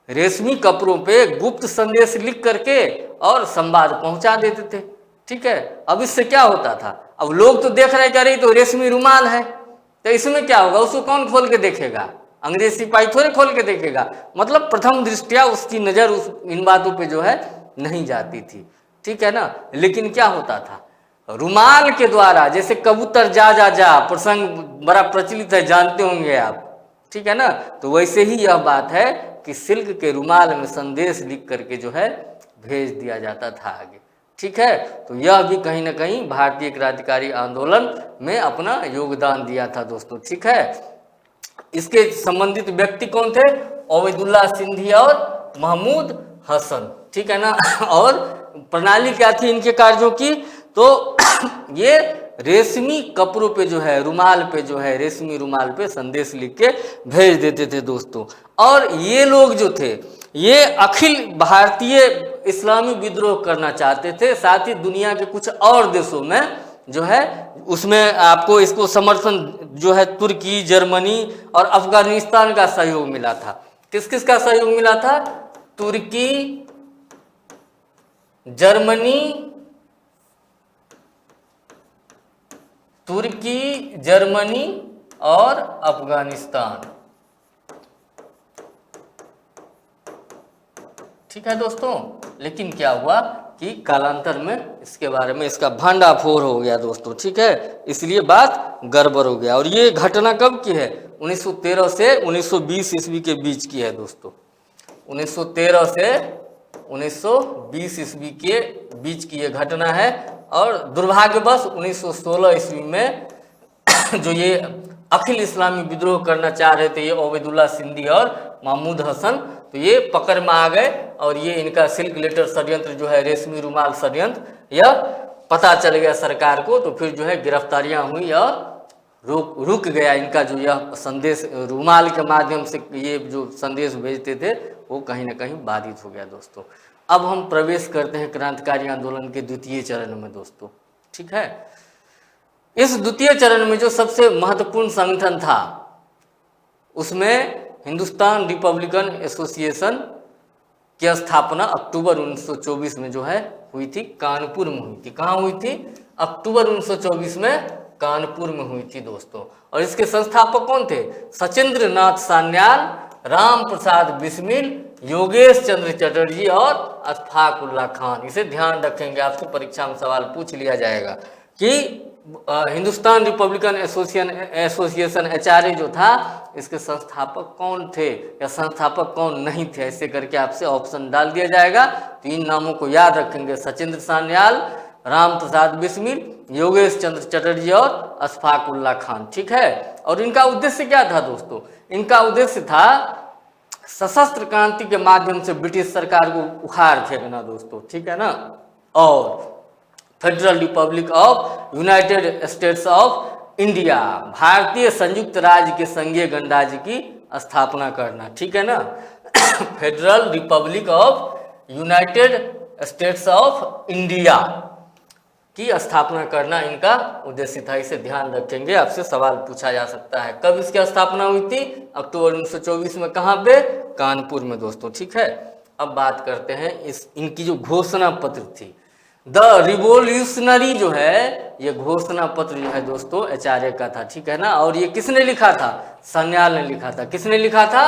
रेशमी कपड़ों पे गुप्त संदेश लिख करके और संवाद पहुंचा देते थे। ठीक है, अब इससे क्या होता था? अब लोग तो देख रहे, क्या रही तो रेशमी रुमाल है, तो इसमें क्या होगा? उसको कौन खोल के देखेगा? अंग्रेज सिपाही थोड़े खोल के देखेगा। मतलब प्रथम दृष्टया उसकी नजर इन बातों पे जो है नहीं जाती थी। ठीक है ना, लेकिन क्या होता था? रुमाल के द्वारा, जैसे कबूतर जा जा जा प्रसंग बड़ा प्रचलित है, जानते होंगे आप। ठीक है ना, तो वैसे ही यह बात है कि सिल्क के रुमाल में संदेश लिख करके जो है भेज दिया जाता था आगे। ठीक है, तो यह भी कहीं ना कहीं भारतीय क्रांतिकारी आंदोलन में अपना योगदान दिया था दोस्तों। ठीक है, इसके संबंधित व्यक्ति कौन थे? ओबैदुल्ला सिंधी और महमूद हसन। ठीक है ना, और प्रणाली क्या थी इनके कार्यों की? तो ये रेशमी कपड़ों पे जो है, रुमाल पे जो है, रेशमी रुमाल पे संदेश लिख के भेज देते थे दोस्तों। और ये लोग जो थे, ये अखिल भारतीय इस्लामी विद्रोह करना चाहते थे। साथ ही दुनिया के कुछ और देशों में जो है, उसमें आपको इसको समर्थन जो है तुर्की, जर्मनी और अफगानिस्तान का सहयोग मिला था। किस किस का सहयोग मिला था? तुर्की, जर्मनी और अफगानिस्तान। ठीक है दोस्तों, लेकिन क्या हुआ कि कालांतर में इसके बारे में इसका भांडाफोड़ हो गया दोस्तों। ठीक है, इसलिए बात गड़बड़ हो गया। और ये घटना कब की है? 1913 से 1920 ईस्वी के बीच की है दोस्तों। 1913 से 1920 ईस्वी के बीच की ये घटना है। और दुर्भाग्यवश 1916 ईस्वी में जो ये अखिल इस्लामी विद्रोह करना चाह रहे थे, ये ओबैदुल्ला सिंधी और महमूद हसन, तो ये पकड़ में आ गए। और ये इनका सिल्क लेटर षड्यंत्र जो है, रेशमी रुमाल षड्यंत्र, यह पता चल गया सरकार को। तो फिर जो है गिरफ्तारियां हुई और रुक गया इनका जो यह संदेश रूमाल के माध्यम से ये जो संदेश भेजते थे वो कहीं ना कहीं बाधित हो गया दोस्तों। अब हम प्रवेश करते हैं क्रांतिकारी आंदोलन के द्वितीय चरण में दोस्तों, ठीक है। इस द्वितीय चरण में जो सबसे महत्वपूर्ण संगठन था उसमें हिंदुस्तान रिपब्लिकन एसोसिएशन की स्थापना अक्टूबर 1924 में जो है हुई थी, कानपुर में हुई थी। कहाँ हुई थी? अक्टूबर 1924 में कानपुर में हुई थी दोस्तों। और इसके संस्थापक कौन थे? सचिंद्र नाथ सान्याल, राम प्रसाद बिस्मिल, योगेश चंद्र चटर्जी और अशफाक उल्लाह खान। इसे ध्यान रखेंगे, आपसे परीक्षा में सवाल पूछ लिया जाएगा कि हिंदुस्तान रिपब्लिकन एसोसिएशन HRA जो था इसके संस्थापक कौन थे या संस्थापक कौन नहीं थे, ऐसे करके आपसे ऑप्शन डाल दिया जाएगा। तो इन नामों को याद रखेंगे, सचिंद्र सान्याल, राम प्रसाद बिस्मिल, योगेश चंद्र चटर्जी और अशफाक उल्लाह खान, ठीक है। और इनका उद्देश्य क्या था दोस्तों? इनका उद्देश्य था सशस्त्र क्रांति के माध्यम से ब्रिटिश सरकार को उखाड़ फेंकना दोस्तों, ठीक है ना, और federal Republic of United states of India, भारतीय संयुक्त राज्य के संघीय गणराज्य की स्थापना करना, ठीक है ना। Federal Republic of United states of India की स्थापना करना इनका उद्देश्य था। इसे ध्यान रखेंगे, आपसे सवाल पूछा जा सकता है। कब इसकी स्थापना हुई थी? अक्टूबर 1924 में। कहाँ पे? कानपुर में दोस्तों, ठीक है। अब बात करते हैं इनकी जो घोषणा पत्र थी, द रिवोल्यूशनरी जो है, ये घोषणा पत्र जो है दोस्तों HRA का था, ठीक है ना। और ये किसने लिखा था? सान्याल ने लिखा था। किसने लिखा था?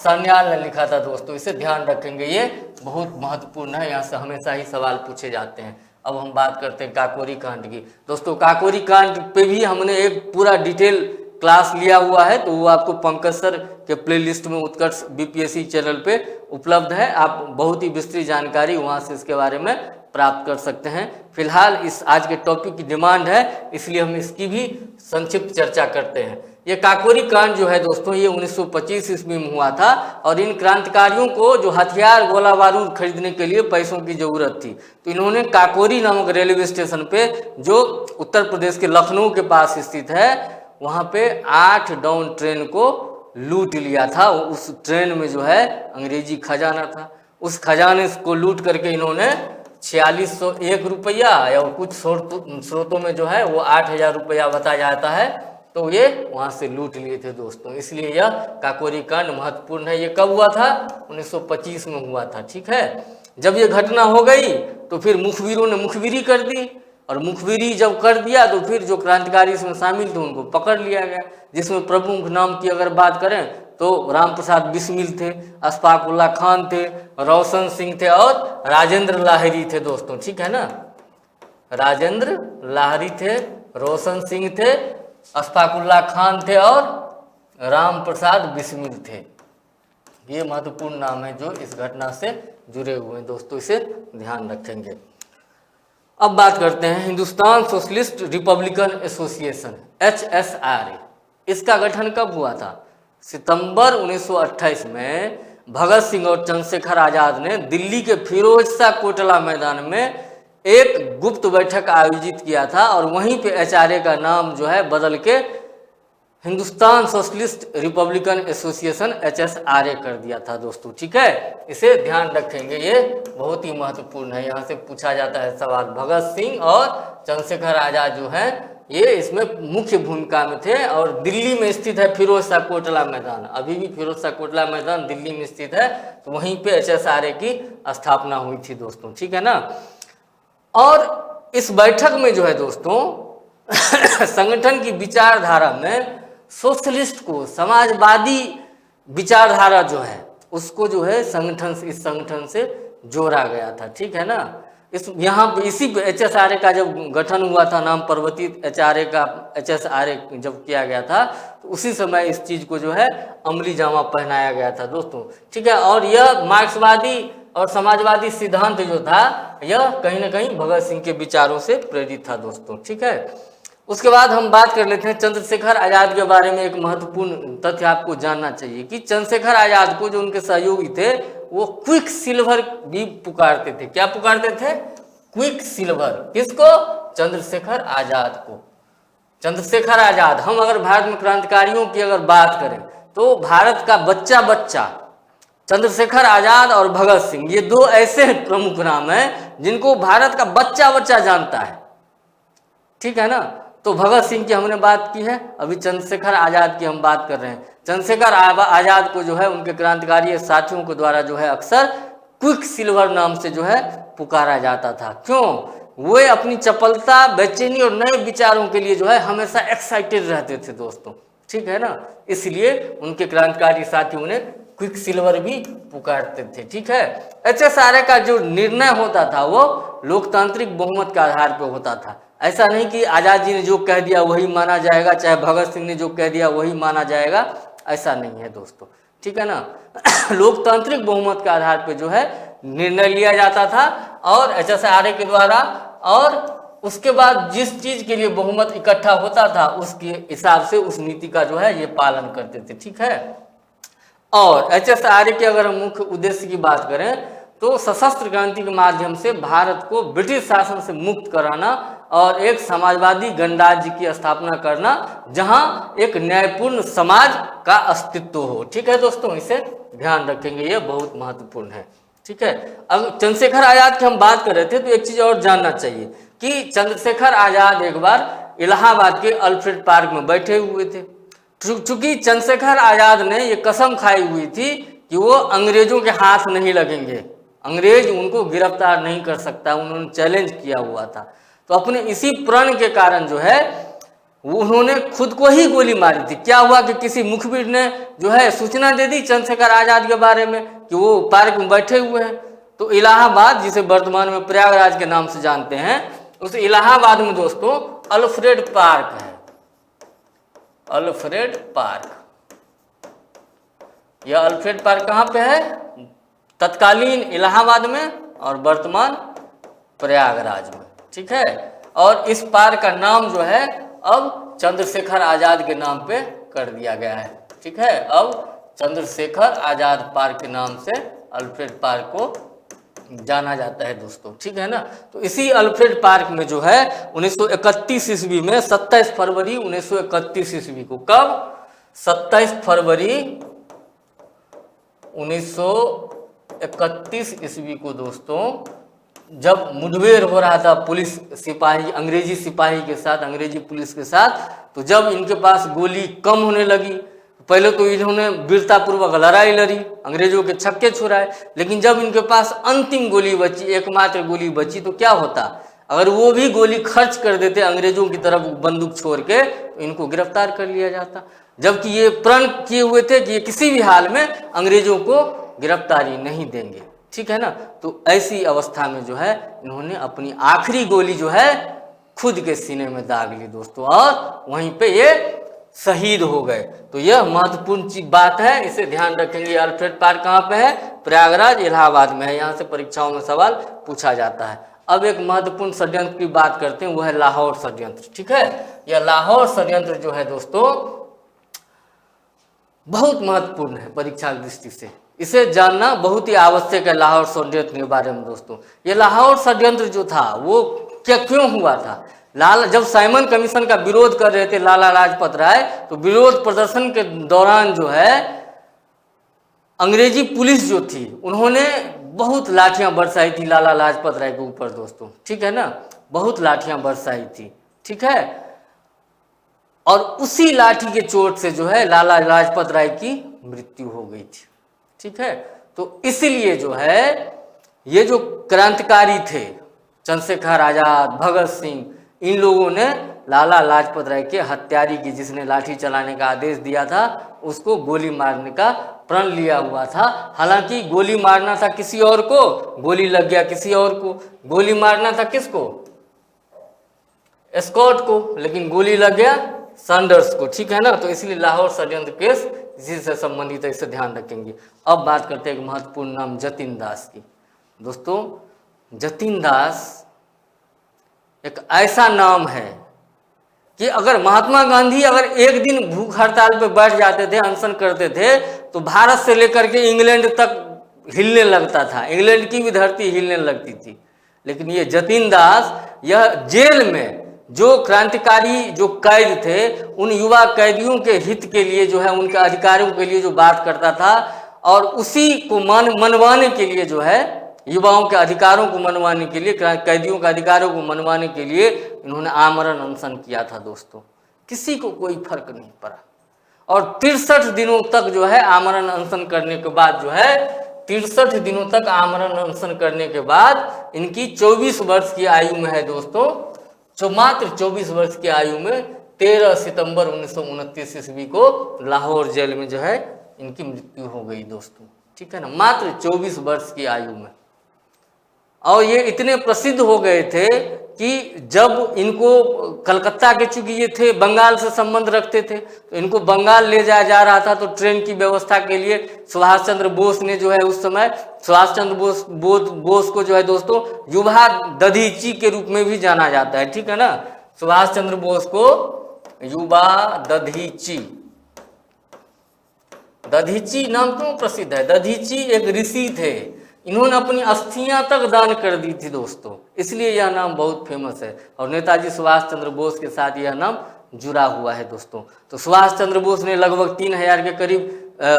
सान्याल ने लिखा था दोस्तों। इसे ध्यान रखेंगे, ये बहुत महत्वपूर्ण है, यहाँ से हमेशा ही सवाल पूछे जाते हैं। अब हम बात करते हैं काकोरी कांड की दोस्तों। काकोरी कांड पे भी हमने एक पूरा डिटेल क्लास लिया हुआ है, तो वो आपको पंकज सर के प्लेलिस्ट में उत्कर्ष BPSC चैनल पे उपलब्ध है। आप बहुत ही विस्तृत जानकारी वहाँ से इसके बारे में प्राप्त कर सकते हैं। फिलहाल इस आज के टॉपिक की डिमांड है, इसलिए हम इसकी भी संक्षिप्त चर्चा करते हैं। ये काकोरी कांड जो है दोस्तों, ये 1925 ईस्वी में हुआ था और इन क्रांतिकारियों को जो हथियार गोला बारूद खरीदने के लिए पैसों की जरूरत थी, तो इन्होंने काकोरी नामक रेलवे स्टेशन पे, जो उत्तर प्रदेश के लखनऊ के पास स्थित है, वहाँ पे 8 डाउन ट्रेन को लूट लिया था। उस ट्रेन में जो है अंग्रेजी खजाना था। उस खजाने को लूट करके इन्होंने 4601 रुपया या कुछ स्रोतों में जो है वो 8000 रुपया बताया जाता है, तो ये वहाँ से लूट लिए थे दोस्तों। इसलिए यह काकोरी कांड महत्वपूर्ण है। ये कब हुआ था? 1925 में हुआ था, ठीक है। जब ये घटना हो गई तो फिर मुखबिरों ने मुखबिरी कर दी, और मुखबिरी जब कर दिया तो फिर जो क्रांतिकारी इसमें शामिल थे उनको पकड़ लिया गया, जिसमें प्रमुख नाम की अगर बात करें तो राम प्रसाद बिस्मिल थे, अशफाक उल्लाह खान थे, रोशन सिंह थे और राजेंद्र लाहिरी थे दोस्तों, ठीक है ना। राजेंद्र लाहिरी थे, रोशन सिंह थे, अशफाक उल्लाह खान थे और राम प्रसाद बिस्मिल थे। ये महत्वपूर्ण नाम है जो इस घटना से जुड़े हुए हैं दोस्तों, इसे ध्यान रखेंगे। अब बात करते हैं Hindustan socialist Republican association HSRA। इसका गठन कब हुआ था? सितंबर 1928 में भगत सिंह और चंद्रशेखर आजाद ने दिल्ली के फिरोज शाह कोटला मैदान में एक गुप्त बैठक आयोजित किया था, और वहीं पे HRA का नाम जो है बदल के Hindustan socialist Republican association HSRA कर दिया था दोस्तों, ठीक है। इसे ध्यान रखेंगे, ये बहुत ही महत्वपूर्ण है, यहाँ से पूछा जाता है सवाल। भगत सिंह और चंद्रशेखर आजाद जो हैं ये इसमें मुख्य भूमिका में थे, और दिल्ली में स्थित है फिरोज शाह कोटला मैदान। अभी भी फिरोज शाह कोटला मैदान दिल्ली में स्थित है, तो वहीं पे HSRA की स्थापना हुई थी दोस्तों, ठीक है ना। और इस बैठक में जो है दोस्तों संगठन की विचारधारा में सोशलिस्ट को, समाजवादी विचारधारा जो है उसको जो है इस संगठन से जोड़ा गया था, ठीक है ना। यहाँ पे इसी HSRA का जब गठन हुआ था, नाम परिवर्तित HSRA जब किया गया था, तो उसी समय इस चीज को जो है अमली जामा पहनाया गया था दोस्तों, ठीक है। और यह मार्क्सवादी और समाजवादी सिद्धांत जो था यह कहीं ना कहीं भगत सिंह के विचारों से प्रेरित था दोस्तों, ठीक है। उसके बाद हम बात कर लेते हैं चंद्रशेखर आजाद के बारे में। एक महत्वपूर्ण तथ्य आपको जानना चाहिए कि चंद्रशेखर आजाद को जो उनके सहयोगी थे वो क्विक सिल्वर भी पुकारते थे। क्या पुकारते थे? Quick silver. किसको? चंद्रशेखर आजाद को। चंद्रशेखर आजाद। हम अगर भारत में क्रांतिकारियों की अगर बात करें तो भारत का बच्चा बच्चा चंद्रशेखर आजाद और भगत सिंह, ये दो ऐसे प्रमुख नाम हैं जिनको भारत का बच्चा बच्चा जानता है, ठीक है ना। तो भगत सिंह की हमने बात की है, अभी चंद्रशेखर आजाद की हम बात कर रहे हैं। चंद्रशेखर आजाद को जो है उनके क्रांतिकारी साथियों के द्वारा जो है अक्सर क्विक सिल्वर नाम से जो है पुकारा जाता था। क्यों? वे अपनी चपलता, बेचैनी और नए विचारों के लिए जो है हमेशा एक्साइटेड रहते थे दोस्तों, ठीक है ना। इसलिए उनके क्रांतिकारी साथी उन्हें क्विक सिल्वर भी पुकारते थे, ठीक है। HSRA का जो निर्णय होता था वो लोकतांत्रिक बहुमत के आधार पर होता था। ऐसा नहीं कि आजाद जी ने जो कह दिया वही माना जाएगा, चाहे भगत सिंह ने जो कह दिया वही माना जाएगा, ऐसा नहीं है दोस्तों, ठीक है ना। लोकतांत्रिक बहुमत के आधार पर जो है निर्णय लिया जाता था और HSRA के द्वारा, और उसके बाद जिस चीज के लिए बहुमत इकट्ठा होता था उसके हिसाब से उस नीति का जो है ये पालन करते थे, ठीक है। और HSRA के अगर हम मुख्य उद्देश्य की बात करें तो सशस्त्र क्रांति के माध्यम से भारत को ब्रिटिश शासन से मुक्त कराना और एक समाजवादी गणराज्य की स्थापना करना जहां एक न्यायपूर्ण समाज का अस्तित्व हो, ठीक है दोस्तों। इसे ध्यान रखेंगे, ये बहुत महत्वपूर्ण है, ठीक है। अब चंद्रशेखर आजाद की हम बात कर रहे थे तो एक चीज और जानना चाहिए कि चंद्रशेखर आजाद एक बार इलाहाबाद के अल्फ्रेड पार्क में बैठे हुए थे। चूंकि चंद्रशेखर आजाद ने ये कसम खाई हुई थी कि वो अंग्रेजों के हाथ नहीं लगेंगे, अंग्रेज उनको गिरफ्तार नहीं कर सकता, उन्होंने चैलेंज किया हुआ था। तो अपने इसी प्रण के कारण जो है उन्होंने खुद को ही गोली मारी थी। क्या हुआ कि किसी मुखबिर ने जो है सूचना दे दी चंद्रशेखर आजाद के बारे में कि वो पार्क में बैठे हुए हैं। तो इलाहाबाद, जिसे वर्तमान में प्रयागराज के नाम से जानते हैं, उस इलाहाबाद में दोस्तों अल्फ्रेड पार्क है, अल्फ्रेड पार्क। यह अल्फ्रेड पार्क कहाँ पे है? तत्कालीन इलाहाबाद में और वर्तमान प्रयागराज में, ठीक है। और इस पार्क का नाम जो है अब चंद्रशेखर आजाद के नाम पे कर दिया गया है, ठीक है। अब चंद्रशेखर आजाद पार्क के नाम से अल्फ्रेड पार्क को जाना जाता है दोस्तों, ठीक है ना। तो इसी अल्फ्रेड पार्क में जो है 1931 ईस्वी में 27 फरवरी 1931 ईस्वी को, कब? 27 फरवरी 1931 ईस्वी को दोस्तों, जब मुठभेड़ हो रहा था पुलिस सिपाही, अंग्रेजी सिपाही के साथ, अंग्रेजी पुलिस के साथ, तो जब इनके पास गोली कम होने लगी, पहले तो इन्होंने वीरतापूर्वक लड़ाई लड़ी, अंग्रेजों के छक्के छुड़ाए, लेकिन जब इनके पास अंतिम गोली बची, एकमात्र गोली बची, तो क्या होता? अगर वो भी गोली खर्च कर देते अंग्रेजों की तरफ बंदूक छोड़ के, तो इनको गिरफ्तार कर लिया जाता। जबकि ये प्रण किए हुए थे कि ये किसी भी हाल में अंग्रेजों को गिरफ्तारी नहीं देंगे, ठीक है ना। तो ऐसी अवस्था में जो है इन्होंने अपनी आखिरी गोली जो है खुद के सीने में दाग ली दोस्तों, और वहीं पे ये शहीद हो गए। तो यह महत्वपूर्ण बात है, इसे ध्यान रखेंगे। अल्फ्रेड पार्क कहाँ पे है? प्रयागराज, इलाहाबाद में है। यहाँ से परीक्षाओं में सवाल पूछा जाता है। अब एक महत्वपूर्ण षड्यंत्र की बात करते हैं, वो है लाहौर षड्यंत्र, ठीक है। यह लाहौर षड्यंत्र जो है दोस्तों बहुत महत्वपूर्ण है परीक्षा की दृष्टि से, इसे जानना बहुत ही आवश्यक है लाहौर षड्यंत्र के बारे में दोस्तों। ये लाहौर षड्यंत्र जो था वो क्यों हुआ था? जब साइमन कमीशन का विरोध कर रहे थे लाला लाजपत राय, तो विरोध प्रदर्शन के दौरान जो है अंग्रेजी पुलिस जो थी उन्होंने बहुत लाठियां बरसाई थी लाला लाजपत राय के ऊपर दोस्तों, ठीक है ना, बहुत लाठियां बरसाई थी, ठीक है। और उसी लाठी के चोट से जो है लाला लाजपत राय की मृत्यु हो गई थी, ठीक है। तो इसलिए जो है ये जो क्रांतिकारी थे चंद्रशेखर आजाद, भगत सिंह, इन लोगों ने लाला लाजपत राय के हत्यारी की, जिसने लाठी चलाने का आदेश दिया था, उसको गोली मारने का प्रण लिया हुआ था। हालांकि गोली मारना था किसी और को, गोली लग गया किसी और को। गोली मारना था किसको? एस्कॉट को, लेकिन गोली लग गया सैंडर्स को, ठीक है ना। तो इसलिए लाहौर षड्यंत्र केस इसी से संबंधित है, इसे ध्यान रखेंगे। अब बात करते हैं एक महत्वपूर्ण नाम जतिन दास की। दोस्तों जतिन दास एक ऐसा नाम है कि अगर महात्मा गांधी अगर एक दिन भूख हड़ताल पे बैठ जाते थे, अनशन करते थे, तो भारत से लेकर के इंग्लैंड तक हिलने लगता था, इंग्लैंड की भी धरती हिलने लगती थी। लेकिन ये जतिन दास यह जेल में जो क्रांतिकारी जो कैद थे उन युवा कैदियों के हित के लिए जो है, उनके अधिकारों के लिए जो बात करता था, और उसी को मनवाने के लिए जो है, युवाओं के अधिकारों को मनवाने के लिए, कैदियों के अधिकारों को मनवाने के लिए इन्होंने आमरण अनशन किया था दोस्तों। किसी को कोई फर्क नहीं पड़ा। और 63 दिनों तक जो है आमरण अनशन करने के बाद जो है, 63 दिनों तक आमरण अनशन करने के बाद इनकी 24 वर्ष की आयु में है दोस्तों, जो मात्र 24 वर्ष की आयु में 13 सितंबर 1929 ईस्वी को लाहौर जेल में जो है इनकी मृत्यु हो गई दोस्तों। ठीक है ना, मात्र 24 वर्ष की आयु में। और ये इतने प्रसिद्ध हो गए थे कि जब इनको कलकत्ता के, चूंकि ये थे बंगाल से संबंध रखते थे, तो इनको बंगाल ले जाया जा रहा था, तो ट्रेन की व्यवस्था के लिए सुभाष चंद्र बोस ने जो है, उस समय सुभाष चंद्र बोस को जो है दोस्तों युवा दधीची के रूप में भी जाना जाता है। ठीक है ना, सुभाष चंद्र बोस को युवा दधीची, दधीची नाम क्यों प्रसिद्ध है? दधीची एक ऋषि थे, इन्होंने अपनी अस्थियां तक दान कर दी थी दोस्तों, इसलिए यह नाम बहुत फेमस है। और नेताजी सुभाष चंद्र बोस के साथ यह नाम जुड़ा हुआ है दोस्तों। तो सुभाष चंद्र बोस ने लगभग 3000 के करीब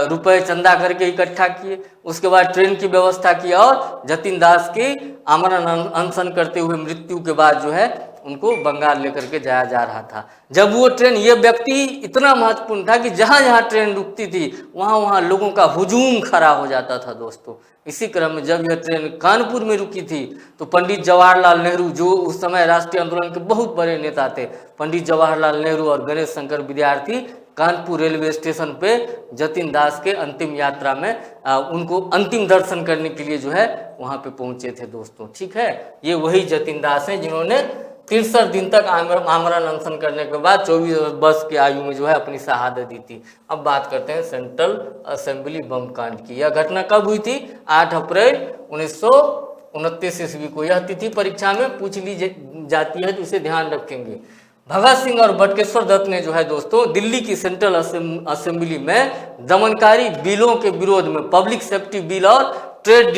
रुपए चंदा करके इकट्ठा किए। उसके बाद ट्रेन की व्यवस्था की और जतिन दास की आमरण अनशन करते हुए मृत्यु के बाद जो है उनको बंगाल लेकर के जाया जा रहा था। जब वो ट्रेन, ये व्यक्ति इतना महत्वपूर्ण था कि जहाँ जहाँ ट्रेन रुकती थी वहाँ वहाँ लोगों का हुजूम खड़ा हो जाता था दोस्तों। इसी क्रम में जब यह ट्रेन कानपुर में रुकी थी तो पंडित जवाहरलाल नेहरू, जो उस समय राष्ट्रीय आंदोलन के बहुत बड़े नेता थे, पंडित जवाहरलाल नेहरू और गणेश शंकर विद्यार्थी कानपुर रेलवे स्टेशन पे जतिन दास के अंतिम यात्रा में उनको अंतिम दर्शन करने के लिए जो है वहाँ पे पहुँचे थे दोस्तों। ठीक है, ये वही जतिन दास हैं जिन्होंने 63 दिन तक आमरण अनशन करने के बाद 24 वर्ष की आयु में जो है अपनी शहादत दी थी। अब बात करते हैं सेंट्रल असेंबली बम कांड की। यह घटना कब हुई थी? 8 अप्रैल 1929 ईस्वी को। यह तिथि परीक्षा में पूछ ली जाती है, तो इसे ध्यान रखेंगे। भगत सिंह और बटुकेश्वर दत्त ने जो है दोस्तों दिल्ली की सेंट्रल असेंबली में दमनकारी बिलों के विरोध में, पब्लिक सेफ्टी बिल और ट्रेड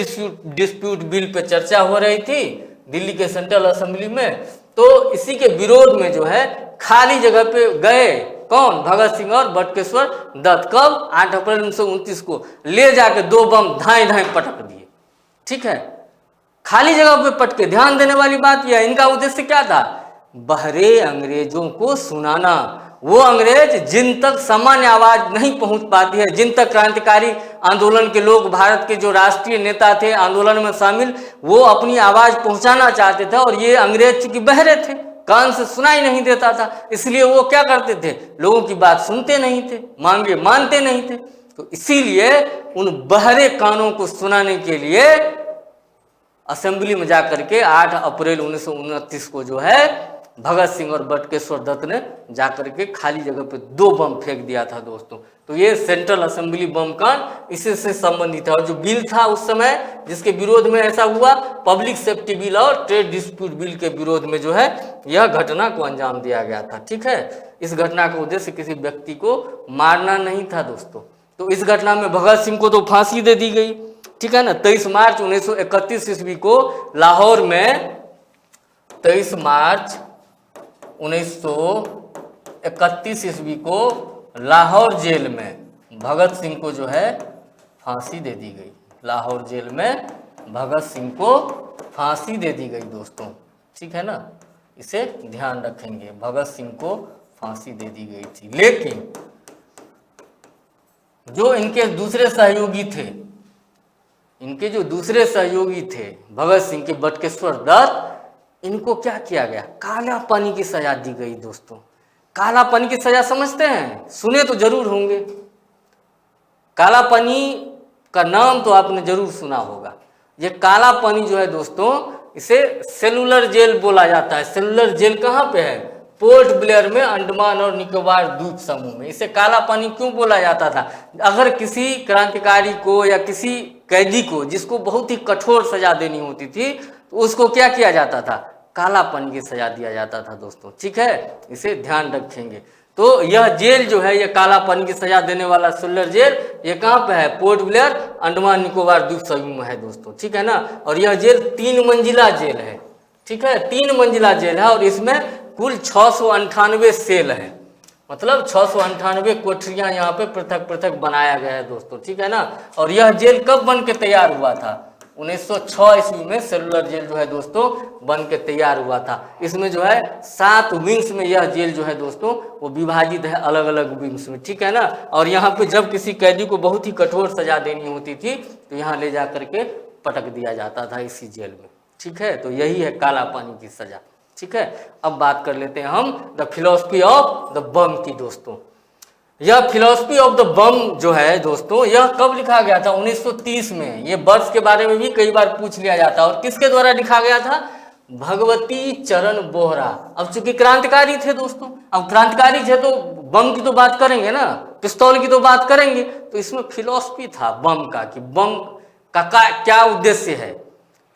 डिस्प्यूट बिल पे चर्चा हो रही थी दिल्ली के सेंट्रल असेंबली में। तो इसी के विरोध में जो है खाली जगह पे गए कौन? भगत सिंह और बटुकेश्वर दत्त। कब? 8 अप्रैल 1929 को ले जाके 2 बम धाए धाए पटक दिए। ठीक है, खाली जगह पे पटके। ध्यान देने वाली बात यह, इनका उद्देश्य क्या था? बहरे अंग्रेजों को सुनाना। वो अंग्रेज जिन तक सामान्य आवाज नहीं पहुंच पाती है, जिन तक क्रांतिकारी आंदोलन के लोग, भारत के जो राष्ट्रीय नेता थे आंदोलन में शामिल, वो अपनी आवाज पहुंचाना चाहते थे, और ये अंग्रेज चूंकि बहरे थे, कान से सुनाई नहीं देता था, इसलिए वो क्या करते थे? लोगों की बात सुनते नहीं थे, मांगे मानते नहीं थे। तो इसीलिए उन बहरे कानों को सुनाने के लिए असेंबली में जाकर के 8 अप्रैल 1929 को जो है भगत सिंह और बटुकेश्वर दत्त ने जाकर के खाली जगह पे 2 बम फेंक दिया था दोस्तों। तो ये सेंट्रल असेंबली बम कांड इसी से संबंधित है। और जो बिल था उस समय जिसके विरोध में ऐसा हुआ, पब्लिक सेफ्टी बिल और ट्रेड डिस्प्यूट बिल के विरोध में जो है यह घटना को अंजाम दिया गया था। ठीक है, इस घटना का उद्देश्य किसी व्यक्ति को मारना नहीं था दोस्तों। तो इस घटना में भगत सिंह को तो फांसी दे दी गई। ठीक है ना, 23 मार्च 1931 ईस्वी को लाहौर में, 23 मार्च 1931 ईस्वी को लाहौर जेल में भगत सिंह को जो है फांसी दे दी गई। लाहौर जेल में भगत सिंह को फांसी दे दी गई दोस्तों। ठीक है ना, इसे ध्यान रखेंगे, भगत सिंह को फांसी दे दी गई थी। लेकिन जो इनके दूसरे सहयोगी थे, इनके जो दूसरे सहयोगी थे भगत सिंह के, बटुकेश्वर दत्त, इनको क्या किया गया? काला पानी की सजा दी गई दोस्तों। काला पानी की सजा समझते हैं? सुने तो जरूर होंगे। काला पानी का नाम तो आपने जरूर सुना होगा। ये काला पानी जो है दोस्तों, इसे सेलुलर जेल बोला जाता है। सेलुलर जेल कहाँ पे है? पोर्ट ब्लेयर में, अंडमान और निकोबार द्वीप समूह में। इसे काला पानी क्यों बोला जाता था? अगर किसी क्रांतिकारी को या किसी कैदी को जिसको बहुत ही कठोर सजा देनी होती थी, तो उसको क्या किया जाता था? काला पानी की सजा दिया जाता था दोस्तों। ठीक है, इसे ध्यान रखेंगे। तो यह जेल जो है, यह काला पानी की सजा देने वाला सेलुलर जेल, ये कहाँ पे है? पोर्ट ब्लेयर, अंडमान निकोबार द्वीप समूह में है दोस्तों। ठीक है ना, और यह जेल 3 मंजिला जेल है। ठीक है, 3 मंजिला जेल है, और इसमें कुल 698 सेल हैं, मतलब 698 कोठरियां यहाँ पे पृथक पृथक बनाया गया है दोस्तों, ठीक है ना। और यह जेल कब बन के तैयार हुआ था? 1906 ईस्वी में सेलुलर जेल जो है दोस्तों बन के तैयार हुआ था। इसमें जो है 7 विंग्स में यह जेल जो है दोस्तों वो विभाजित है, अलग अलग विंग्स में, ठीक है ना। और यहाँ पे जब किसी कैदी को बहुत ही कठोर सजा देनी होती थी तो यहाँ ले जा करके पटक दिया जाता था इसी जेल में, ठीक है। तो यही है काला पानी की सजा, ठीक है। अब बात कर लेते हैं हम द फिलोसफी ऑफ द बम की दोस्तों। यह फिलोसफी ऑफ द बम जो है दोस्तों यह कब लिखा गया था? 1930 में। ये वर्ष के बारे में भी कई बार पूछ लिया जाता है। और किसके द्वारा लिखा गया था? भगवती चरण बोहरा। अब चूंकि क्रांतिकारी थे दोस्तों, अब क्रांतिकारी थे तो बम की तो बात करेंगे ना, पिस्तौल की तो बात करेंगे, तो इसमें फिलोसफी था बम का कि बम का क्या उद्देश्य है,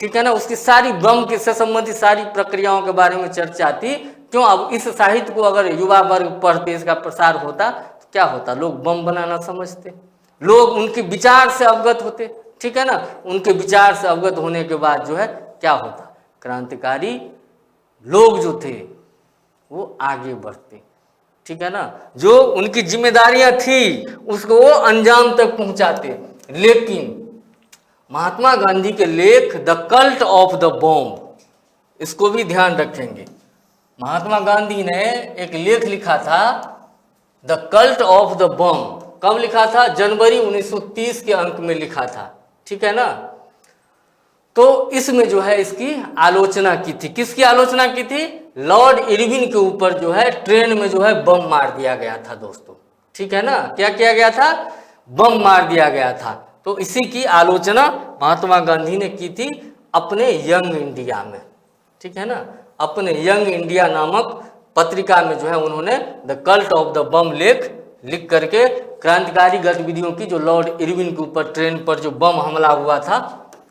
ठीक है ना। उसकी सारी बम के से संबंधित सारी प्रक्रियाओं के बारे में चर्चा थी। क्यों? अब इस साहित्य को अगर युवा वर्ग पढ़ते, इसका प्रसार होता तो क्या होता? लोग बम बनाना समझते, लोग उनके विचार से अवगत होते, ठीक है ना। उनके विचार से अवगत होने के बाद जो है क्या होता? क्रांतिकारी लोग जो थे वो आगे बढ़ते, ठीक है ना। जो उनकी जिम्मेदारियां थी उसको वो अंजाम तक पहुंचाते। लेकिन महात्मा गांधी के लेख the cult of the bomb, इसको भी ध्यान रखेंगे। महात्मा गांधी ने एक लेख लिखा था the cult of the bomb. कब लिखा था? जनवरी 1930 के अंक में लिखा था, ठीक है ना। तो इसमें जो है इसकी आलोचना की थी। किसकी आलोचना की थी? लॉर्ड इरविन के ऊपर जो है ट्रेन में जो है बम मार दिया गया था दोस्तों, ठीक है ना। क्या किया गया था? बम मार दिया गया था। तो इसी की आलोचना महात्मा गांधी ने की थी अपने यंग इंडिया में, ठीक है ना। अपने यंग इंडिया नामक पत्रिका में जो है उन्होंने द कल्ट ऑफ द बम लिख करके क्रांतिकारी गतिविधियों की, जो लॉर्ड इरविन के ऊपर ट्रेन पर जो बम हमला हुआ था,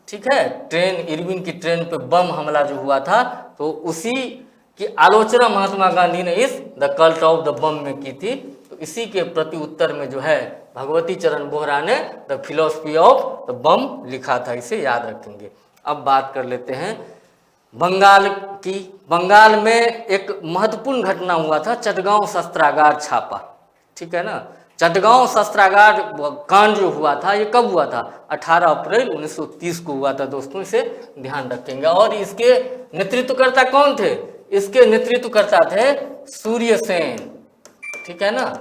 ठीक है, इरविन की ट्रेन पे बम हमला जो हुआ था, तो उसी की आलोचना महात्मा गांधी ने इस द कल्ट ऑफ द बम में की थी। तो इसी के प्रति उत्तर में जो है भगवती चरण बोहरा ने द फिलोसफी ऑफ द बम लिखा था, इसे याद रखेंगे। अब बात कर लेते हैं बंगाल की। बंगाल में एक महत्वपूर्ण घटना हुआ था, चटगांव शस्त्रागार छापा, ठीक है ना। चटगांव शस्त्रागार कांड जो हुआ था ये कब हुआ था? 18 अप्रैल 1930 को हुआ था दोस्तों, इसे ध्यान रखेंगे। और इसके नेतृत्वकर्ता कौन थे? इसके नेतृत्वकर्ता थे सूर्य सेन, ठीक है ना।